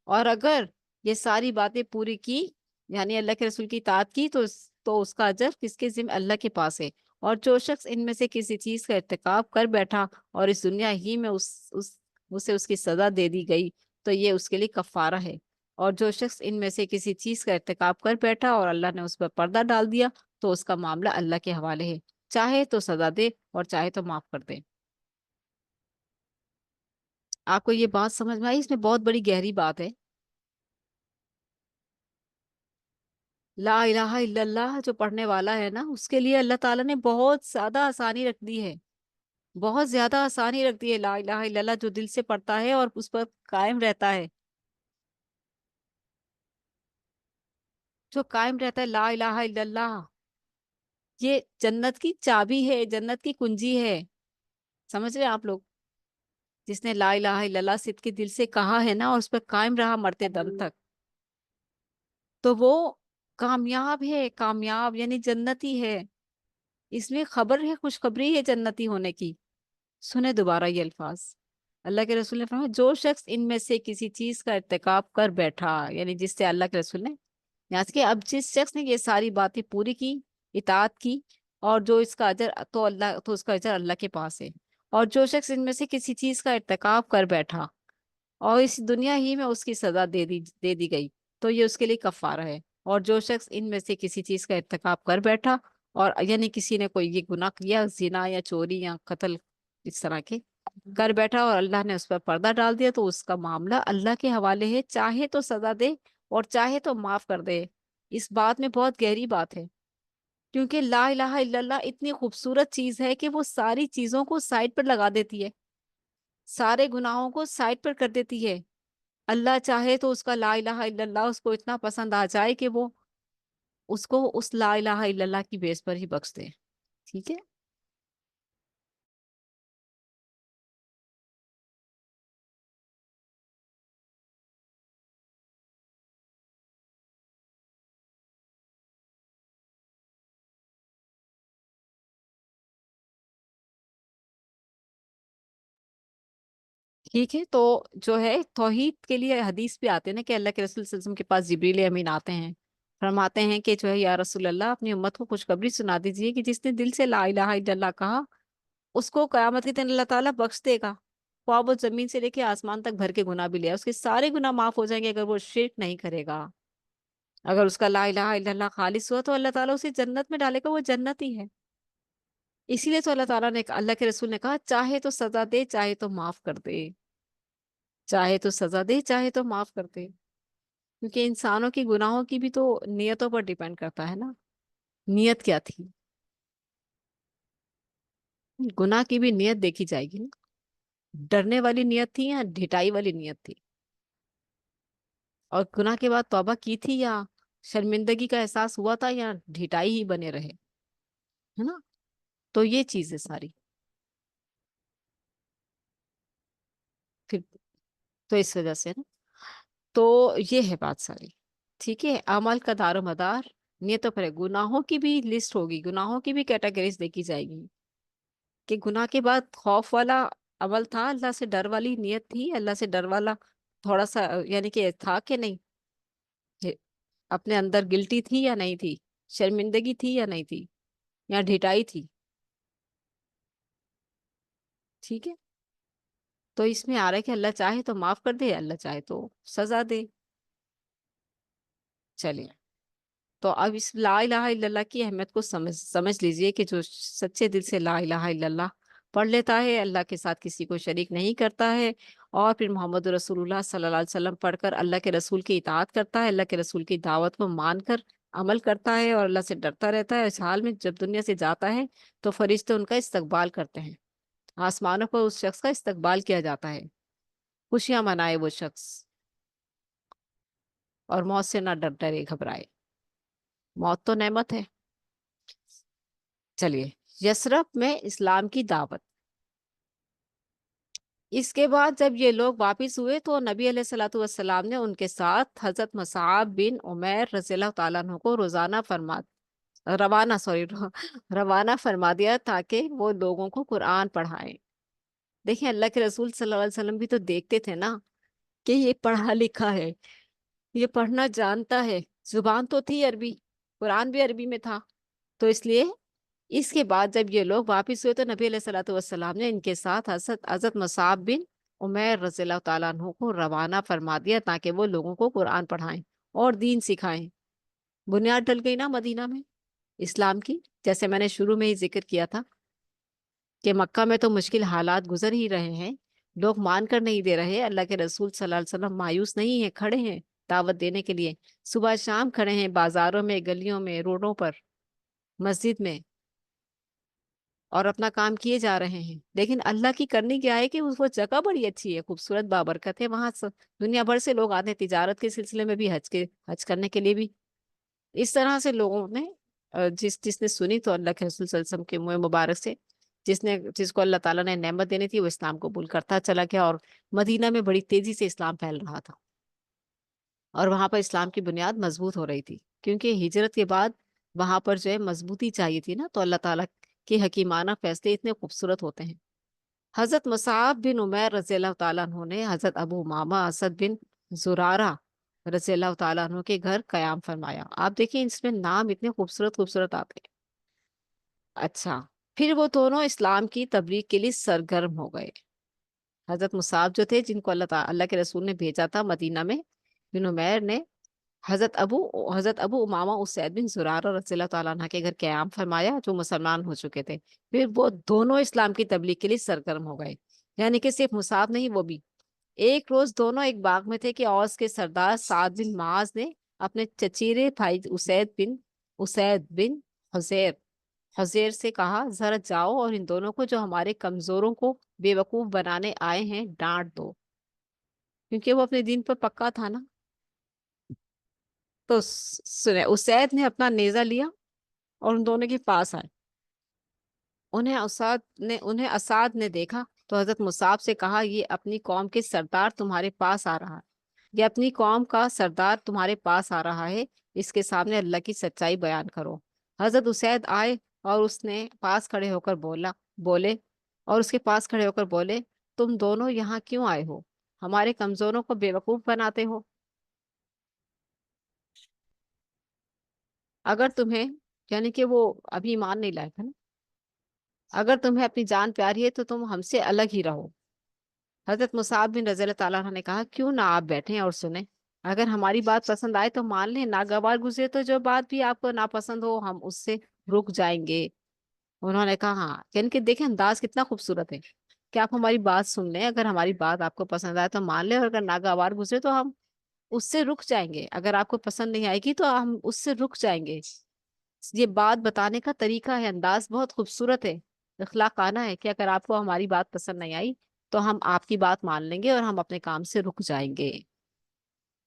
اور اگر یہ ساری باتیں پوری کی، یعنی اللہ کے رسول کی اطاعت کی، تو اس کا اجر کس کے ذمہ؟ اللہ کے پاس ہے۔ اور جو شخص ان میں سے کسی چیز کا ارتکاب کر بیٹھا اور اس دنیا ہی میں اسے اس کی سزا دے دی گئی تو یہ اس کے لیے کفارہ ہے۔ اور جو شخص ان میں سے کسی چیز کا ارتکاب کر بیٹھا اور اللہ نے اس پر پردہ ڈال دیا تو اس کا معاملہ اللہ کے حوالے ہے، چاہے تو سزا دے اور چاہے تو معاف کر دے۔ آپ کو یہ بات سمجھ میں آئی؟ اس میں بہت بڑی گہری بات ہے۔ لا الہ الا اللہ جو پڑھنے والا ہے نا، اس کے لیے اللہ تعالیٰ نے بہت زیادہ آسانی رکھ دی ہے، بہت زیادہ آسانی رکھ دی ہے۔ لا الہ الا اللہ جو دل سے پڑھتا ہے اور اس پر قائم رہتا ہے، جو قائم رہتا ہے لا الہ الا اللہ، یہ جنت کی چابی ہے، جنت کی کنجی ہے۔ سمجھ رہے ہیں آپ لوگ؟ جس نے لا الہ الا اللہ صدق کے دل سے کہا ہے نا اور اس پر قائم رہا مرتے دم تک، تو وہ کامیاب ہے، کامیاب یعنی جنتی ہے۔ اس میں خبر ہے، خوشخبری ہے جنتی ہونے کی۔ سنیں دوبارہ یہ الفاظ، اللہ کے رسول نے فرمایا جو شخص ان میں سے کسی چیز کا ارتکاب کر بیٹھا، یعنی جس سے اللہ کے رسول نے یہاں سے کہ اب جس شخص نے یہ ساری باتیں پوری کی، اطاعت کی، اور جو اس کا اجر تو اس کا اجر اللہ کے پاس ہے۔ اور جو شخص ان میں سے کسی چیز کا ارتکاب کر بیٹھا اور اس دنیا ہی میں اس کی سزا دے دی گئی تو یہ اس کے لیے کفارہ ہے۔ اور جو شخص ان میں سے کسی چیز کا ارتکاب کر بیٹھا، اور یعنی کسی نے کوئی یہ گناہ کیا، زنا یا چوری یا قتل اس طرح کے کر بیٹھا اور اللہ نے اس پر پردہ ڈال دیا تو اس کا معاملہ اللہ کے حوالے ہے، چاہے تو سزا دے اور چاہے تو معاف کر دے۔ اس بات میں بہت گہری بات ہے، کیونکہ لا الہ الا اللہ اتنی خوبصورت چیز ہے کہ وہ ساری چیزوں کو سائڈ پر لگا دیتی ہے، سارے گناہوں کو سائڈ پر کر دیتی ہے۔ اللہ چاہے تو اس کا لا الہ الا اللہ اس کو اتنا پسند آ جائے کہ وہ اس کو اس لا الہ الا اللہ کی بیس پر ہی بخش دے، ٹھیک ہے۔ ٹھیک ہے، تو جو ہے توحید کے لیے حدیث بھی آتے ہیں نا کہ اللہ کے رسول صلی اللہ علیہ وسلم کے پاس جبریل امین آتے ہیں، فرماتے ہیں کہ جو ہے یا رسول اللہ اپنی امت کو خوشخبری سنا دیجیے کہ جس نے دل سے لا الہ الا اللہ کہا اس کو قیامت کے دن اللہ تعالیٰ بخش دے گا، خواہ وہ زمین سے لے کے آسمان تک بھر کے گناہ بھی لے آئے، اس کے سارے گناہ معاف ہو جائیں گے اگر وہ شرک نہیں کرے گا۔ اگر اس کا لا الہ الا اللہ خالص ہوا تو اللہ تعالیٰ اسے جنت میں ڈالے گا، وہ جنتی ہے۔ اسی لیے تو اللہ تعالیٰ نے، اللہ کے رسول نے کہا چاہے تو سزا دے چاہے تو معاف کر دے، چاہے تو سزا دے چاہے تو معاف کر دے، کیونکہ انسانوں کی گناہوں کی بھی تو نیتوں پر ڈیپینڈ کرتا ہے نا، نیت کیا تھی، گناہ کی بھی نیت دیکھی جائے گی نا، ڈرنے والی نیت تھی یا ڈھٹائی والی نیت تھی، اور گناہ کے بعد توبہ کی تھی یا شرمندگی کا احساس ہوا تھا یا ڈھٹائی ہی بنے رہے، ہے نا؟ تو یہ چیزیں ساری پھر تو اس وجہ سے نا، تو یہ ہے بات ساری، ٹھیک ہے۔ عمل کا دار و مدار نیتوں پر ہے، گناہوں کی بھی لسٹ ہوگی، گناہوں کی بھی کیٹیگریز دیکھی جائے گی کہ گناہ کے بعد خوف والا عمل تھا، اللہ سے ڈر والی نیت تھی، اللہ سے ڈر والا تھوڑا سا یعنی کہ تھا کہ نہیں، یہ اپنے اندر گلٹی تھی یا نہیں تھی، شرمندگی تھی یا نہیں تھی، یا ڈھٹائی تھی، ٹھیک ہے۔ تو اس میں آ رہا ہے کہ اللہ چاہے تو معاف کر دے، اللہ چاہے تو سزا دے۔ چلیے، تو اب اس لا الہ الا اللہ کی اہمیت کو سمجھ لیجئے کہ جو سچے دل سے لا الہ الا اللہ پڑھ لیتا ہے، اللہ کے ساتھ کسی کو شریک نہیں کرتا ہے، اور پھر محمد رسول اللہ صلی اللہ علیہ وسلم پڑھ کر اللہ کے رسول کی اطاعت کرتا ہے، اللہ کے رسول کی دعوت کو مان کر عمل کرتا ہے اور اللہ سے ڈرتا رہتا ہے، اس حال میں جب دنیا سے جاتا ہے تو فرشتے ان کا استقبال کرتے ہیں، آسمانوں پر اس شخص کا استقبال کیا جاتا ہے، خوشیاں منائے وہ شخص، اور موت سے نہ ڈرے گھبرائے، موت تو نعمت ہے۔ چلیے، یثرب میں اسلام کی دعوت۔ اس کے بعد جب یہ لوگ واپس ہوئے تو نبی علیہ الصلوۃ والسلام نے ان کے ساتھ حضرت مصعب بن عمیر رضی اللہ تعالیٰ عنہ کو روانہ فرما دیا تاکہ وہ لوگوں کو قرآن پڑھائیں۔ دیکھیں، اللہ کے رسول صلی اللہ علیہ وسلم بھی تو دیکھتے تھے نا کہ یہ پڑھا لکھا ہے، یہ پڑھنا جانتا ہے، زبان تو تھی عربی، قرآن بھی عربی میں تھا، تو اس لیے اس کے بعد جب یہ لوگ واپس ہوئے تو نبی علیہ الصلوۃ والسلام نے ان کے ساتھ حضرت مصعب بن عمیر رضی اللہ تعالیٰ عنہ کو روانہ فرما دیا تاکہ وہ لوگوں کو قرآن پڑھائیں اور دین سکھائیں۔ بنیاد ڈل گئی نا مدینہ میں اسلام کی، جیسے میں نے شروع میں ہی ذکر کیا تھا کہ مکہ میں تو مشکل حالات گزر ہی رہے ہیں، لوگ مان کر نہیں دے رہے، اللہ کے رسول صلی اللہ علیہ وسلم مایوس نہیں ہیں، کھڑے ہیں دعوت دینے کے لیے، صبح شام کھڑے ہیں، بازاروں میں، گلیوں میں، روڈوں پر، مسجد میں، اور اپنا کام کیے جا رہے ہیں۔ لیکن اللہ کی کرنی کیا ہے کہ وہ جگہ بڑی اچھی ہے، خوبصورت بابرکت ہے، وہاں دنیا بھر سے لوگ آتے ہیں، تجارت کے سلسلے میں بھی، حج کرنے کے لیے بھی۔ اس طرح سے لوگوں نے جس نے سنی تو اللہ کے رسول صلی اللہ علیہ وسلم کے منہ مبارک سے جس کو اللہ تعالیٰ نے نعمت دینی تھی وہ اسلام قبول کرتا چلا گیا، اور مدینہ میں بڑی تیزی سے اسلام پھیل رہا تھا، اور وہاں پر اسلام کی بنیاد مضبوط ہو رہی تھی، کیونکہ ہجرت کے بعد وہاں پر جو ہے مضبوطی چاہیے تھی نا، تو اللہ تعالیٰ کے حکیمانہ فیصلے اتنے خوبصورت ہوتے ہیں۔ حضرت مصعب بن عمیر رضی اللہ تعالیٰ عنہ نے حضرت ابو امامہ اسد بن زرارہ رضی اللہ تعالیٰ عنہ کے گھر قیام فرمایا۔ آپ دیکھیں اس میں نام اتنے خوبصورت خوبصورت آتے ہیں۔ اچھا، پھر وہ دونوں اسلام کی تبلیغ کے لیے سرگرم ہو گئے۔ حضرت مصعب جو تھے، جن کو اللہ کے رسول نے بھیجا تھا مدینہ میں، بن عمیر نے حضرت ابو امامہ اسید بن زرارہ رضی اللہ تعالیٰ عنہ کے گھر قیام فرمایا، جو مسلمان ہو چکے تھے۔ پھر وہ دونوں اسلام کی تبلیغ کے لیے سرگرم ہو گئے، یعنی کہ صرف مصعب نہیں، وہ بھی۔ ایک روز دونوں ایک باغ میں تھے کہ اوس کے سردار سعد بن معاذ نے اپنے چچیرے بھائی اسید بن حزیر سے کہا، ذرا جاؤ اور ان دونوں کو جو ہمارے کمزوروں کو بے وقوف بنانے آئے ہیں ڈانٹ دو، کیونکہ وہ اپنے دین پر پکا تھا نا۔ تو سنے، اسید نے اپنا نیزہ لیا اور ان دونوں کے پاس آئے۔ انہیں اساد نے دیکھا تو حضرت مصعب سے کہا، یہ اپنی قوم کے سردار تمہارے پاس آ رہا ہے، یہ اپنی قوم کا سردار تمہارے پاس آ رہا ہے، اس کے سامنے اللہ کی سچائی بیان کرو۔ حضرت اسید آئے اور اس کے پاس کھڑے ہو کر بولے، تم دونوں یہاں کیوں آئے ہو؟ ہمارے کمزوروں کو بے وقوف بناتے ہو۔ اگر تمہیں، یعنی کہ وہ ابھی ایمان نہیں لائے تھے نا، اگر تمہیں اپنی جان پیاری ہے تو تم ہم سے الگ ہی رہو۔ حضرت مصعب بن رضی اللہ تعالیٰ عنہ نے کہا، کیوں نہ آپ بیٹھیں اور سنیں، اگر ہماری بات پسند آئے تو مان لیں، ناگوار گزرے تو جو بات بھی آپ کو ناپسند ہو ہم اس سے رک جائیں گے۔ انہوں نے کہا ہاں، یعنی کہ دیکھیں انداز کتنا خوبصورت ہے کہ آپ ہماری بات سن لیں، اگر ہماری بات آپ کو پسند آئے تو مان لیں، اور اگر ناگوار گزرے تو ہم اس سے رک جائیں گے، اگر آپ کو پسند نہیں آئے گی تو ہم اس سے رک جائیں گے۔ یہ بات بتانے کا طریقہ ہے، انداز بہت خوبصورت ہے، اخلاقانہ ہے، کہ اگر آپ کو ہماری بات پسند نہیں آئی تو ہم آپ کی بات مان لیں گے اور ہم اپنے کام سے رک جائیں گے،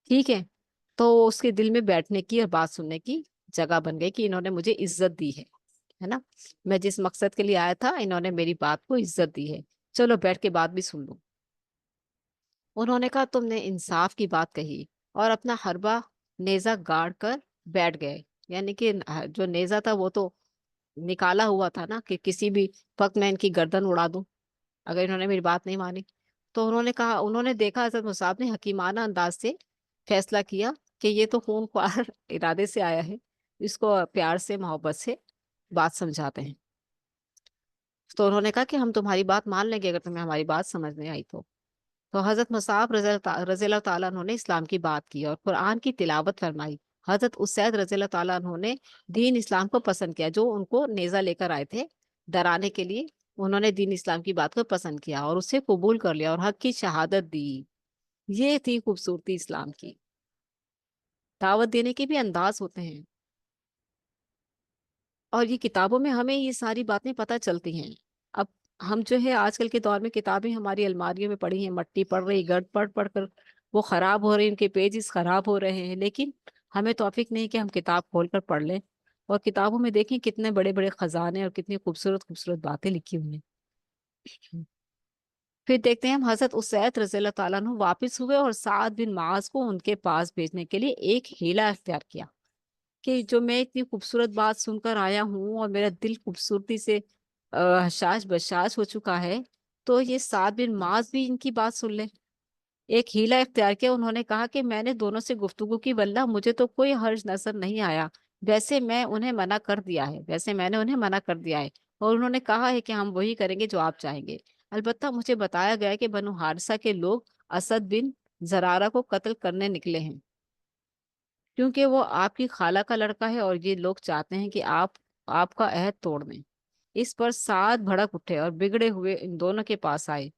ٹھیک ہے؟ تو اس کے دل میں بیٹھنے کی اور بات سننے کی جگہ بن گئی کہ انہوں نے مجھے عزت دی ہے نا، میں جس مقصد کے لیے آیا تھا انہوں نے میری بات کو عزت دی ہے، چلو بیٹھ کے بات بھی سن لوں۔ انہوں نے کہا، تم نے انصاف کی بات کہی، اور اپنا حربہ نیزہ گاڑ کر بیٹھ گئے، یعنی کہ جو نیزہ تھا وہ تو نکالا ہوا تھا نا، کہ کسی بھی وقت میں ان کی گردن اڑا دوں اگر انہوں نے میری بات نہیں مانی۔ تو انہوں نے دیکھا حضرت مصعب نے حکیمانہ انداز سے فیصلہ کیا کہ یہ تو خون خوار ارادے سے آیا ہے، اس کو پیار سے محبت سے بات سمجھاتے ہیں۔ تو انہوں نے کہا کہ ہم تمہاری بات مان لیں گے اگر تمہیں ہماری بات سمجھ نہیں آئی تو حضرت مصعب رضی اللہ تعالیٰ عنہ نے اسلام کی بات کی اور قرآن کی تلاوت فرمائی۔ حضرت اسید رضی اللہ تعالیٰ عنہ نے دین اسلام کو پسند کیا، جو ان کو نیزہ لے کر آئے تھے ڈرانے کے لیے، انہوں نے دین اسلام کی بات کو پسند کیا اور اسے قبول کر لیا اور حق کی شہادت دی۔ یہ تھی خوبصورتی اسلام کی۔ دعوت دینے کے بھی انداز ہوتے ہیں، اور یہ کتابوں میں ہمیں یہ ساری باتیں پتہ چلتی ہیں۔ اب ہم جو ہے آج کل کے دور میں کتابیں ہماری الماریوں میں پڑی ہیں، مٹی پڑ رہی، گرد پڑ پڑ کر وہ خراب ہو رہے ہیں، ان کے پیجز خراب ہو رہے ہیں، لیکن ہمیں توفیق نہیں کہ ہم کتاب کھول کر پڑھ لیں اور کتابوں میں دیکھیں کتنے بڑے بڑے خزانے اور کتنی خوبصورت خوبصورت باتیں لکھی ہوئی ہیں۔ پھر دیکھتے ہیں ہم حضرت اسید رضی اللہ تعالیٰ عنہ واپس ہوئے اور سعد بن معاذ کو ان کے پاس بھیجنے کے لیے ایک ہیلا اختیار کیا کہ جو میں اتنی خوبصورت بات سن کر آیا ہوں اور میرا دل خوبصورتی سے حشاش بشاش ہو چکا ہے، تو یہ سعد بن معاذ بھی ان کی بات سن لے۔ ایک ہیلا اختیار کیا، انہوں نے کہا کہ میں نے دونوں سے گفتگو کی، واللہ مجھے تو کوئی حرج نظر نہیں آیا، ویسے میں نے انہیں منع کر دیا ہے اور انہوں نے کہا ہے کہ ہم وہی کریں گے جو آپ چاہیں گے۔ البتہ مجھے بتایا گیا ہے کہ بنو حارثہ کے لوگ اسد بن زرارہ کو قتل کرنے نکلے ہیں، کیونکہ وہ آپ کی خالہ کا لڑکا ہے اور یہ لوگ چاہتے ہیں کہ آپ کا عہد توڑ دیں۔ اس پر سعد بھڑک اٹھے اور بگڑے ہوئے ان دونوں کے پاس آئے۔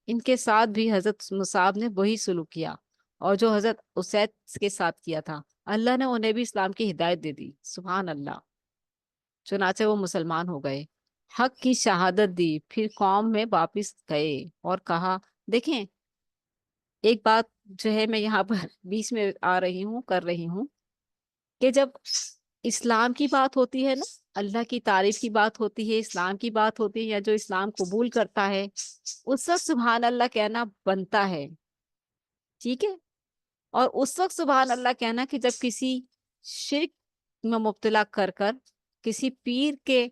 ان کے ساتھ بھی حضرت مصعب نے وہی سلوک کیا اور جو حضرت اسید کے ساتھ کیا تھا، اللہ نے انہیں بھی اسلام کی ہدایت دے دی، سبحان اللہ۔ چنانچہ وہ مسلمان ہو گئے، حق کی شہادت دی، پھر قوم میں واپس گئے اور کہا، دیکھیں ایک بات جو ہے میں یہاں پر بیچ میں آ رہی ہوں کر رہی ہوں کہ جب اسلام کی بات ہوتی ہے نا، اللہ کی تعریف کی بات ہوتی ہے، اسلام کی بات ہوتی ہے، یا جو اسلام قبول کرتا ہے اس وقت سبحان اللہ کہنا بنتا ہے، ٹھیک ہے؟ اور اس وقت سبحان اللہ کہنا کہ جب کسی شرک میں مبتلا کر کر کسی پیر کے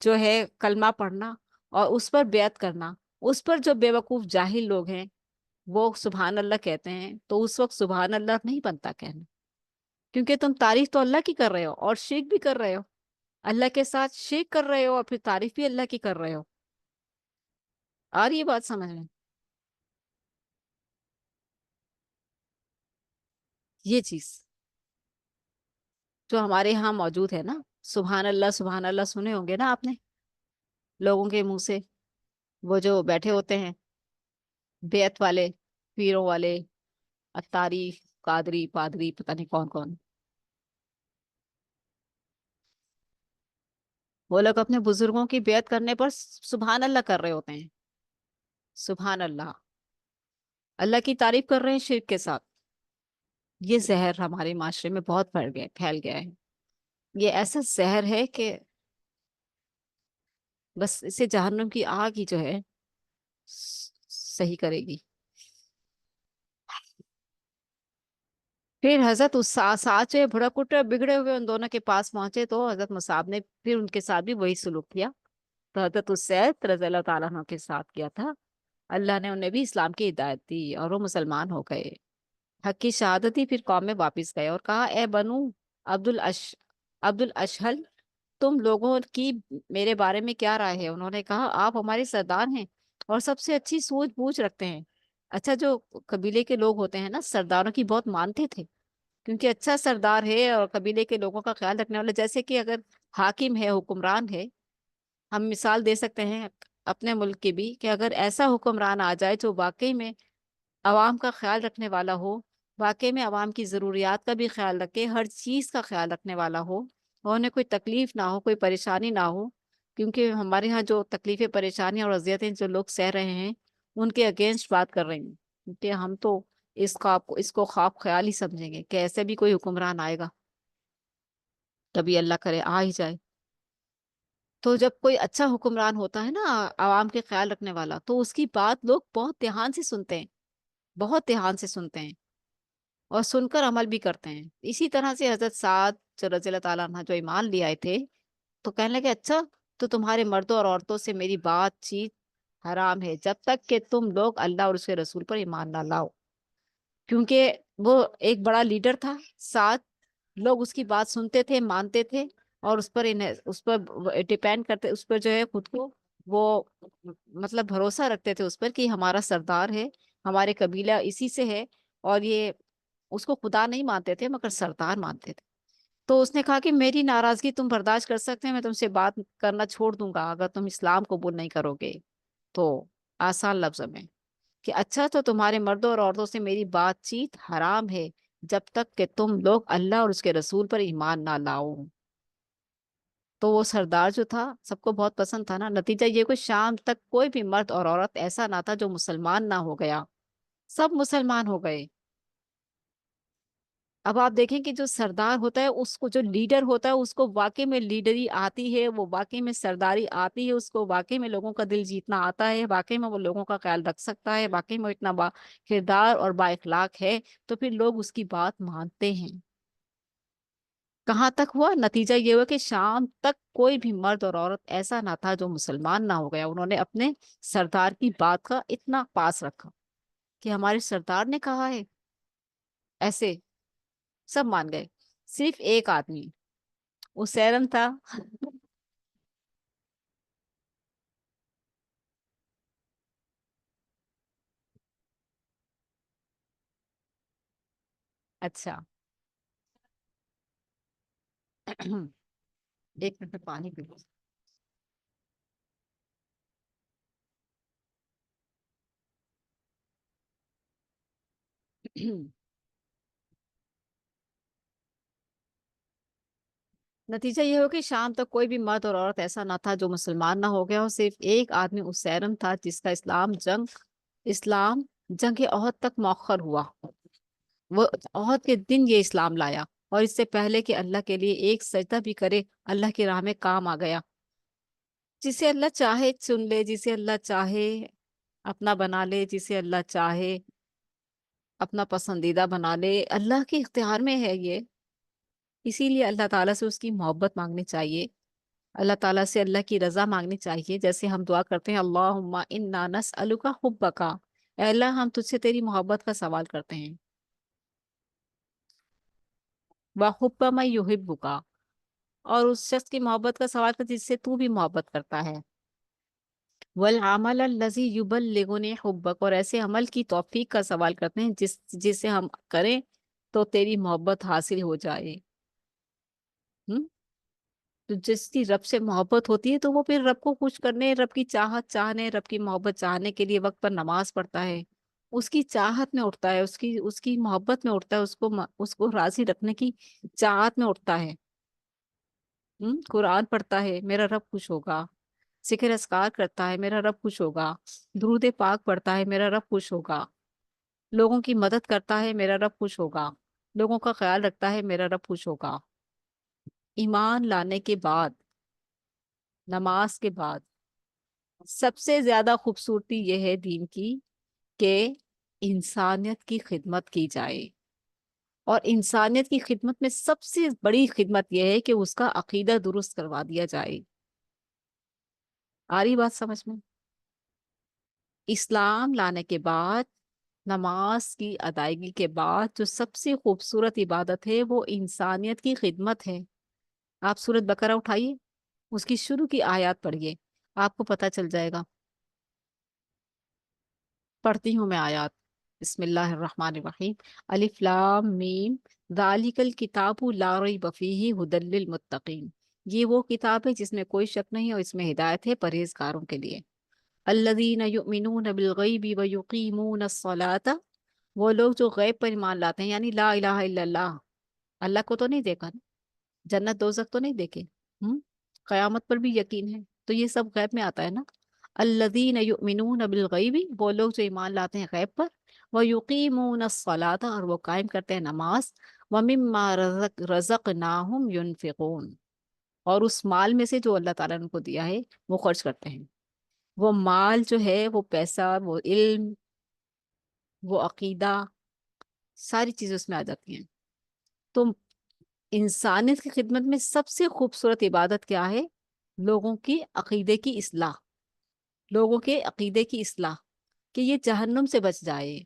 جو ہے کلمہ پڑھنا اور اس پر بیعت کرنا، اس پر جو بے وقوف جاہل لوگ ہیں وہ سبحان اللہ کہتے ہیں، تو اس وقت سبحان اللہ نہیں بنتا کہنا، کیونکہ تم تعریف تو اللہ کی کر رہے ہو اور شرک بھی کر رہے ہو، اللہ کے ساتھ شرک کر رہے ہو اور پھر تعریف بھی اللہ کی کر رہے ہو۔ اور یہ بات سمجھ میں، یہ چیز جو ہمارے یہاں موجود ہے نا، سبحان اللہ سنے ہوں گے نا آپ نے لوگوں کے منہ سے، وہ جو بیٹھے ہوتے ہیں بیعت والے، پیروں والے، اتاری، قادری، پادری، پتہ نہیں کون کون، وہ لوگ اپنے بزرگوں کی بیعت کرنے پر سبحان اللہ کر رہے ہوتے ہیں، سبحان اللہ، اللہ کی تعریف کر رہے ہیں شرک کے ساتھ۔ یہ زہر ہمارے معاشرے میں بہت پھیل گیا ہے، یہ ایسا زہر ہے کہ بس اسے جہنم کی آگ ہی جو ہے صحیح کرے گی۔ پھر حضرت ساتھ جو بھڑک اٹھے بگڑے ہوئے ان دونوں کے پاس پہنچے، تو حضرت مصعب نے پھر ان کے ساتھ بھی وہی سلوک کیا، تو حضرت اسید رضی اللہ تعالیٰ عنہ کے ساتھ کیا تھا، اللہ نے انہیں بھی اسلام کی ہدایت دی اور وہ مسلمان ہو گئے، حق کی شہادت دی، پھر قوم میں واپس گئے اور کہا، اے بنو عبد الاشہل، تم لوگوں کی میرے بارے میں کیا رائے ہے؟ انہوں نے کہا، آپ ہمارے سردار ہیں اور سب سے اچھی سوچ بوجھ رکھتے ہیں۔ اچھا، جو قبیلے کے لوگ ہوتے ہیں نا، سرداروں کی بہت مانتے تھے، کیونکہ اچھا سردار ہے اور قبیلے کے لوگوں کا خیال رکھنے والا، جیسے کہ اگر حاکم ہے، حکمران ہے، ہم مثال دے سکتے ہیں اپنے ملک کی بھی، کہ اگر ایسا حکمران آ جائے جو واقعی میں عوام کا خیال رکھنے والا ہو، واقعی میں عوام کی ضروریات کا بھی خیال رکھے، ہر چیز کا خیال رکھنے والا ہو اور انہیں کوئی تکلیف نہ ہو، کوئی پریشانی نہ ہو، کیونکہ ہمارے ہاں جو تکلیفیں، پریشانیاں اور اذیتیں جو لوگ سہ رہے ہیں ان کے اگینسٹ بات کر رہے ہیں، کیونکہ ہم تو اس کو خواب خیال ہی سمجھیں گے کہ ایسے بھی کوئی حکمران آئے گا، کبھی اللہ کرے آ ہی جائے۔ تو جب کوئی اچھا حکمران ہوتا ہے نا، عوام کے خیال رکھنے والا، تو اس کی بات لوگ بہت دھیان سے سنتے ہیں، بہت دھیان سے سنتے ہیں اور سن کر عمل بھی کرتے ہیں۔ اسی طرح سے حضرت سعد جو رضی اللہ تعالیٰ عنہ جو ایمان لے آئے تھے، تو کہنے لگے، اچھا تو تمہارے مردوں اور عورتوں سے میری بات چیت حرام ہے جب تک کہ تم لوگ اللہ اور اس کے رسول پر ایمان نہ لاؤ، کیونکہ وہ ایک بڑا لیڈر تھا، ساتھ لوگ اس کی بات سنتے تھے، مانتے تھے اور اس پر ڈیپینڈ کرتے، اس پر جو ہے خود کو وہ مطلب بھروسہ رکھتے تھے اس پر کہ ہمارا سردار ہے، ہمارے قبیلہ اسی سے ہے، اور یہ اس کو خدا نہیں مانتے تھے مگر سردار مانتے تھے۔ تو اس نے کہا کہ میری ناراضگی تم برداشت کر سکتے ہیں، میں تم سے بات کرنا چھوڑ دوں گا اگر تم اسلام قبول نہیں کرو گے۔ تو آسان لفظ میں کہ اچھا تو تمہارے مردوں اور عورتوں سے میری بات چیت حرام ہے جب تک کہ تم لوگ اللہ اور اس کے رسول پر ایمان نہ لاؤ۔ تو وہ سردار جو تھا سب کو بہت پسند تھا نا، نتیجہ یہ کوئی شام تک کوئی بھی مرد اور عورت ایسا نہ تھا جو مسلمان نہ ہو گیا، سب مسلمان ہو گئے۔ اب آپ دیکھیں کہ جو سردار ہوتا ہے، اس کو جو لیڈر ہوتا ہے، اس کو واقعی میں لیڈری آتی ہے، وہ واقعی میں سرداری آتی ہے، اس کو واقعی میں لوگوں کا دل جیتنا آتا ہے، واقعی میں وہ لوگوں کا خیال رکھ سکتا ہے، واقعی میں اتنا با کردار اور با اخلاق ہے، تو پھر لوگ اس کی بات مانتے ہیں۔ کہاں تک ہوا نتیجہ؟ یہ ہوا کہ شام تک کوئی بھی مرد اور عورت ایسا نہ تھا جو مسلمان نہ ہو گیا۔ انہوں نے اپنے سردار کی بات کا اتنا پاس رکھا کہ ہمارے سردار نے کہا ہے ایسے، سب مان گئے۔ صرف ایک آدمی اسیرم تھا۔ اچھا، ایک منٹ میں پانی پی لوں۔ نتیجہ یہ ہو کہ شام تک کوئی بھی مرد اور عورت ایسا نہ تھا جو مسلمان نہ ہو گیا، اور صرف ایک آدمی اسیرم تھا جس کا اسلام جنگ عہد تک مؤخر ہوا۔ وہ عہد کے دن یہ اسلام لایا، اور اس سے پہلے کہ اللہ کے لیے ایک سجدہ بھی کرے، اللہ کی راہ میں کام آ گیا۔ جسے اللہ چاہے چن لے، جسے اللہ چاہے اپنا بنا لے، جسے اللہ چاہے اپنا پسندیدہ بنا لے، اللہ کے اختیار میں ہے یہ۔ اسی لیے اللہ تعالیٰ سے اس کی محبت مانگنی چاہیے، اللہ تعالیٰ سے اللہ کی رضا مانگنی چاہیے، جیسے ہم دعا کرتے ہیں اللہم انا نسألک حبک، اے اللہ ہم تجھ سے تیری محبت کا سوال کرتے ہیں، وحب من یحبک، اور اس شخص کی محبت کا سوال کرتے ہیں جس سے تو بھی محبت کرتا ہے، والعمل الذی یبلغنی حبک، اور ایسے عمل کی توفیق کا سوال کرتے ہیں جسے ہم کریں تو تیری محبت حاصل ہو جائے۔ ہم؟ تو جس کی رب سے محبت ہوتی ہے تو وہ پھر رب کو خوش کرنے، رب کی چاہت چاہنے، رب کی محبت چاہنے کے لیے وقت پر نماز پڑھتا ہے، اس کی چاہت میں اٹھتا ہے، اس کی محبت میں اٹھتا ہے، اس کو راضی رکھنے کی چاہت میں اٹھتا ہے۔ قرآن پڑھتا ہے، میرا رب خوش ہوگا، ذکر اذکار کرتا ہے، میرا رب خوش ہوگا، درود پاک پڑھتا ہے، میرا رب خوش ہوگا، لوگوں کی مدد کرتا ہے، میرا رب خوش ہوگا، لوگوں کا خیال رکھتا ہے، میرا رب خوش ہوگا۔ ایمان لانے کے بعد، نماز کے بعد، سب سے زیادہ خوبصورتی یہ ہے دین کی کہ انسانیت کی خدمت کی جائے، اور انسانیت کی خدمت میں سب سے بڑی خدمت یہ ہے کہ اس کا عقیدہ درست کروا دیا جائے۔ آ رہی بات سمجھ میں؟ اسلام لانے کے بعد، نماز کی ادائیگی کے بعد جو سب سے خوبصورت عبادت ہے وہ انسانیت کی خدمت ہے۔ آپ سورۃ بقرہ اٹھائیے، اس کی شروع کی آیات پڑھیے، آپ کو پتہ چل جائے گا۔ پڑھتی ہوں میں آیات۔ بسم اللہ الرحمن الرحیم، الف لام میم، ذالک الکتاب لا ریب فیہ ھدی للمتقین، یہ وہ کتاب ہے جس میں کوئی شک نہیں اور اس میں ہدایت ہے پرہیزگاروں کے لیے۔ الذین یؤمنون بالغیب ویقیمون الصلاۃ، وہ لوگ جو غیب پر ایمان لاتے ہیں، یعنی لا الہ الا اللہ، اللہ کو تو نہیں دیکھا، جنت دوزخ تو نہیں دیکھے، قیامت پر بھی یقین ہے، تو یہ سب غیب میں آتا ہے نا۔ الذین یؤمنون بالغیب، وہ لوگ جو ایمان لاتے ہیں غیب پر، ویقیمون الصلاۃ، اور وہ قائم کرتے ہیں نماز، ومما رزقناہم ینفقون، اور اس مال میں سے جو اللہ تعالیٰ نے ان کو دیا ہے وہ خرچ کرتے ہیں۔ وہ مال جو ہے، وہ پیسہ، وہ علم، وہ عقیدہ، ساری چیزیں اس میں آ جاتی ہیں۔ تو انسانیت کی خدمت میں سب سے خوبصورت عبادت کیا ہے؟ لوگوں کی عقیدے کی اصلاح، لوگوں کے عقیدے کی اصلاح، کہ یہ جہنم سے بچ جائے۔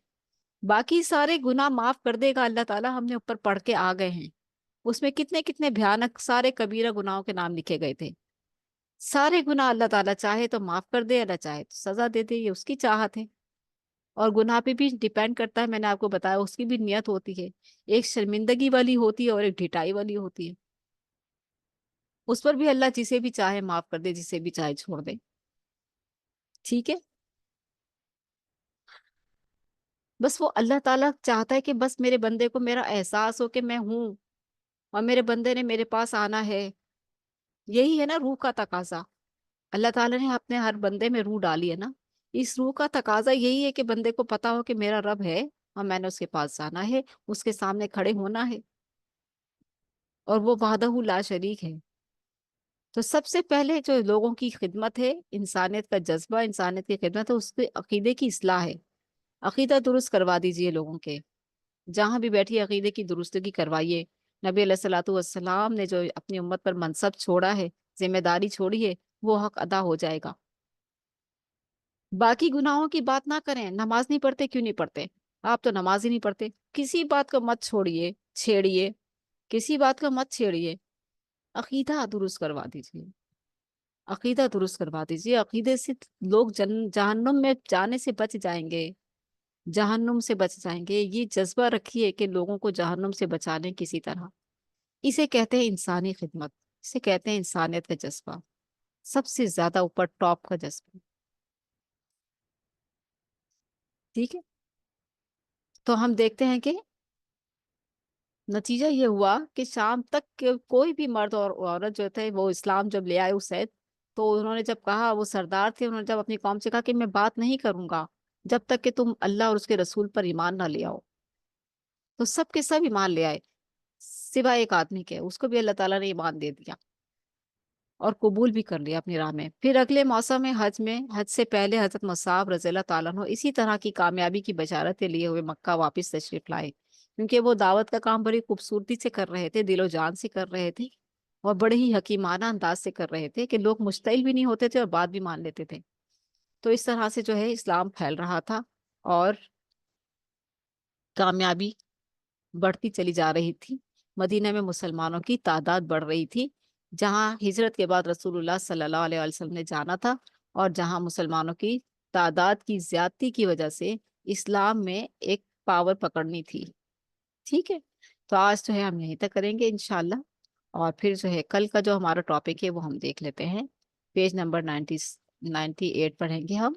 باقی سارے گناہ معاف کر دے گا اللہ تعالیٰ، ہم نے اوپر پڑھ کے آ گئے ہیں، اس میں کتنے کتنے بھیانک سارے کبیرہ گناہوں کے نام لکھے گئے تھے۔ سارے گناہ اللہ تعالیٰ چاہے تو معاف کر دے، اللہ چاہے تو سزا دے دے، یہ اس کی چاہت ہے۔ اور گناہ پہ بھی ڈیپینڈ کرتا ہے، میں نے آپ کو بتایا اس کی بھی نیت ہوتی ہے، ایک شرمندگی والی ہوتی ہے اور ایک ڈھٹائی والی ہوتی ہے۔ اس پر بھی اللہ جسے بھی چاہے معاف کر دے، جسے بھی چاہے چھوڑ دے، ٹھیک ہے۔ بس وہ اللہ تعالیٰ چاہتا ہے کہ بس میرے بندے کو میرا احساس ہو کہ میں ہوں، اور میرے بندے نے میرے پاس آنا ہے۔ یہی ہے نا روح کا تقاضا، اللہ تعالیٰ نے اپنے ہر بندے میں روح ڈالی ہے نا، اس روح کا تقاضا یہی ہے کہ بندے کو پتا ہو کہ میرا رب ہے اور میں نے اس کے پاس جانا ہے، اس کے سامنے کھڑے ہونا ہے، اور وہ وحدہ لا شریک ہے۔ تو سب سے پہلے جو لوگوں کی خدمت ہے، انسانیت کا جذبہ، انسانیت کی خدمت ہے، اس کے عقیدے کی اصلاح ہے۔ عقیدہ درست کروا دیجئے لوگوں کے، جہاں بھی بیٹھی عقیدے کی درستگی کروائیے۔ نبی علیہ الصلوۃ والسلام نے جو اپنی امت پر منصب چھوڑا ہے، ذمہ داری چھوڑی ہے، وہ حق ادا ہو جائے گا۔ باقی گناہوں کی بات نہ کریں، نماز نہیں پڑھتے، کیوں نہیں پڑھتے؟ آپ تو نماز ہی نہیں پڑھتے، کسی بات کو مت چھیڑیے، کسی بات کو مت چھیڑیے، عقیدہ درست کروا دیجیے، عقیدہ درست کروا دیجیے۔ عقیدے سے لوگ جہنم میں جانے سے بچ جائیں گے، جہنم سے بچ جائیں گے۔ یہ جذبہ رکھیے کہ لوگوں کو جہنم سے بچانے کسی طرح۔ اسے کہتے ہیں انسانی خدمت، اسے کہتے ہیں انسانیت کا جذبہ، سب سے زیادہ اوپر ٹاپ کا جذبہ، ٹھیک ہے؟ تو ہم دیکھتے ہیں کہ نتیجہ یہ ہوا کہ شام تک کوئی بھی مرد اور عورت جو تھے وہ اسلام جب لے آئے اسید، تو انہوں نے جب کہا، وہ سردار تھے، انہوں نے جب اپنی قوم سے کہا کہ میں بات نہیں کروں گا جب تک کہ تم اللہ اور اس کے رسول پر ایمان نہ لے آؤ، تو سب کے سب ایمان لے آئے سوائے ایک آدمی کے، اس کو بھی اللہ تعالیٰ نے ایمان دے دیا اور قبول بھی کر لیا اپنی راہ میں۔ پھر اگلے موسم میں حج سے پہلے حضرت مصعب رضی اللہ تعالیٰ عنہ اسی طرح کی کامیابی کی بشارتیں لیے ہوئے مکہ واپس تشریف لائے، کیونکہ وہ دعوت کا کام بڑی خوبصورتی سے کر رہے تھے، دل و جان سے کر رہے تھے، اور بڑے ہی حکیمانہ انداز سے کر رہے تھے کہ لوگ مشتعل بھی نہیں ہوتے تھے اور بات بھی مان لیتے تھے۔ تو اس طرح سے جو ہے اسلام پھیل رہا تھا اور کامیابی بڑھتی چلی جا رہی تھی۔ مدینہ میں مسلمانوں کی تعداد بڑھ رہی تھی، جہاں ہجرت کے بعد رسول اللہ صلی اللہ علیہ وسلم نے جانا تھا، اور جہاں مسلمانوں کی تعداد کی زیادتی کی وجہ سے اسلام میں ایک پاور پکڑنی تھی، ٹھیک ہے؟ تو آج جو ہے ہم یہیں تک کریں گے انشاءاللہ، اور پھر جو ہے کل کا جو ہمارا ٹاپک ہے وہ ہم دیکھ لیتے ہیں۔ پیج نمبر 98 پڑھیں گے ہم۔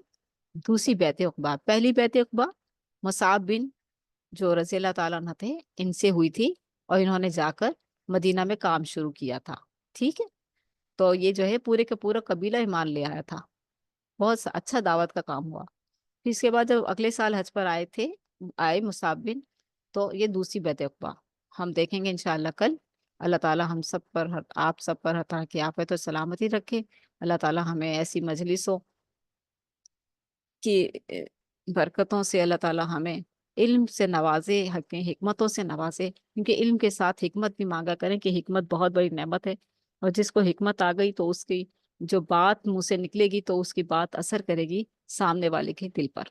دوسری بیعت عقبہ، پہلی بیعت عقبہ مصعب بن جو رضی اللہ تعالیٰ عنہ تھے، ان سے ہوئی تھی، اور انہوں نے جا کر مدینہ میں کام شروع کیا تھا، ٹھیک ہے؟ تو یہ جو ہے پورے کا پورا قبیلہ ایمان لے آیا تھا، بہت اچھا دعوت کا کام ہوا۔ پھر اس کے بعد جب اگلے سال حج پر آئے مصعب بن، تو یہ دوسری بیعت عقبہ ہم دیکھیں گے انشاءاللہ کل۔ اللہ تعالیٰ ہم سب پر، آپ سب پر عطا کی عافیت و سلامتی رکھے۔ اللہ تعالیٰ ہمیں ایسی مجلسوں کی برکتوں سے اللہ تعالیٰ ہمیں علم سے نوازے، حکمتوں سے نوازے، کیونکہ علم کے ساتھ حکمت بھی مانگا کریں کہ حکمت بہت بڑی نعمت ہے، اور جس کو حکمت آ گئی تو اس کی جو بات منہ سے نکلے گی تو اس کی بات اثر کرے گی سامنے والے کے دل پر۔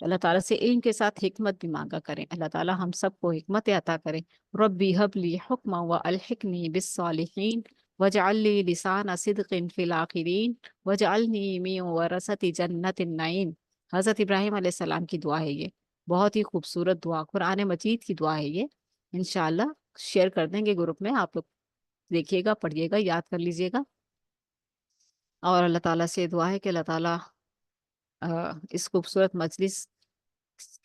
اللہ تعالیٰ سے علم کے ساتھ حکمت بھی مانگا کریں، اللہ تعالیٰ ہم سب کو حکمت عطا کریں۔ ربی حب لی حکما والحقنی بالصالحین واجعل لی لسان صدق فی الآخرین واجعلنی من ورثۃ جنت النعیم۔ حضرت ابراہیم علیہ السلام کی دعا ہے یہ، بہت ہی خوبصورت دعا، قرآن مجید کی دعا ہے یہ۔ انشاءاللہ شیئر کر دیں گے گروپ میں، آپ لوگ دیکھیے گا، پڑھیے گا، یاد کر لیجیے گا، اور اللہ تعالیٰ سے دعا ہے کہ اللہ تعالیٰ اس خوبصورت مجلس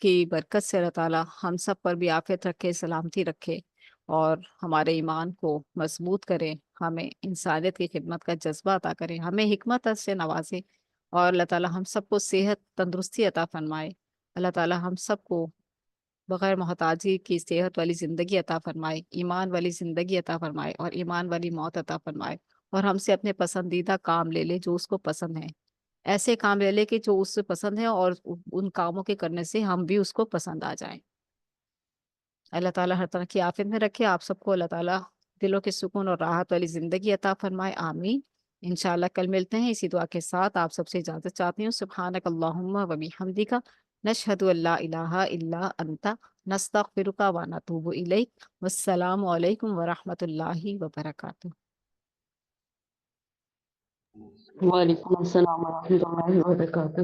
کی برکت سے اللہ تعالیٰ ہم سب پر بھی عافیت رکھے، سلامتی رکھے، اور ہمارے ایمان کو مضبوط کرے، ہمیں انسانیت کی خدمت کا جذبہ عطا کرے، ہمیں حکمت سے نوازے، اور اللہ تعالیٰ ہم سب کو صحت تندرستی عطا فرمائے۔ اللہ تعالیٰ ہم سب کو بغیر محتاجی کی صحت والی زندگی عطا فرمائے، ایمان والی زندگی عطا فرمائے، اور ایمان والی موت عطا فرمائے، اور ہم سے اپنے پسندیدہ کام لے لے جو اس کو پسند ہے، ایسے کام لے لے کہ جو اس سے پسند ہے، اور ان کاموں کے کرنے سے ہم بھی اس کو پسند آ جائیں۔ اللہ تعالیٰ ہر طرح کی عافیت میں رکھے آپ سب کو، اللہ تعالیٰ دلوں کے سکون اور راحت والی زندگی عطا فرمائے، آمین۔ انشاءاللہ کل ملتے ہیں اسی دعا کے ساتھ، آپ سب سے اجازت چاہتی ہوں۔ سبحانک اللہم و بحمدک، نشہد ان لا الہ الا انت، نستغفرک و نتوب الیک۔ والسلام علیکم ورحمۃ اللہ وبرکاتہ۔ وعلیکم السلام ورحمۃ اللہ وبرکاتہ۔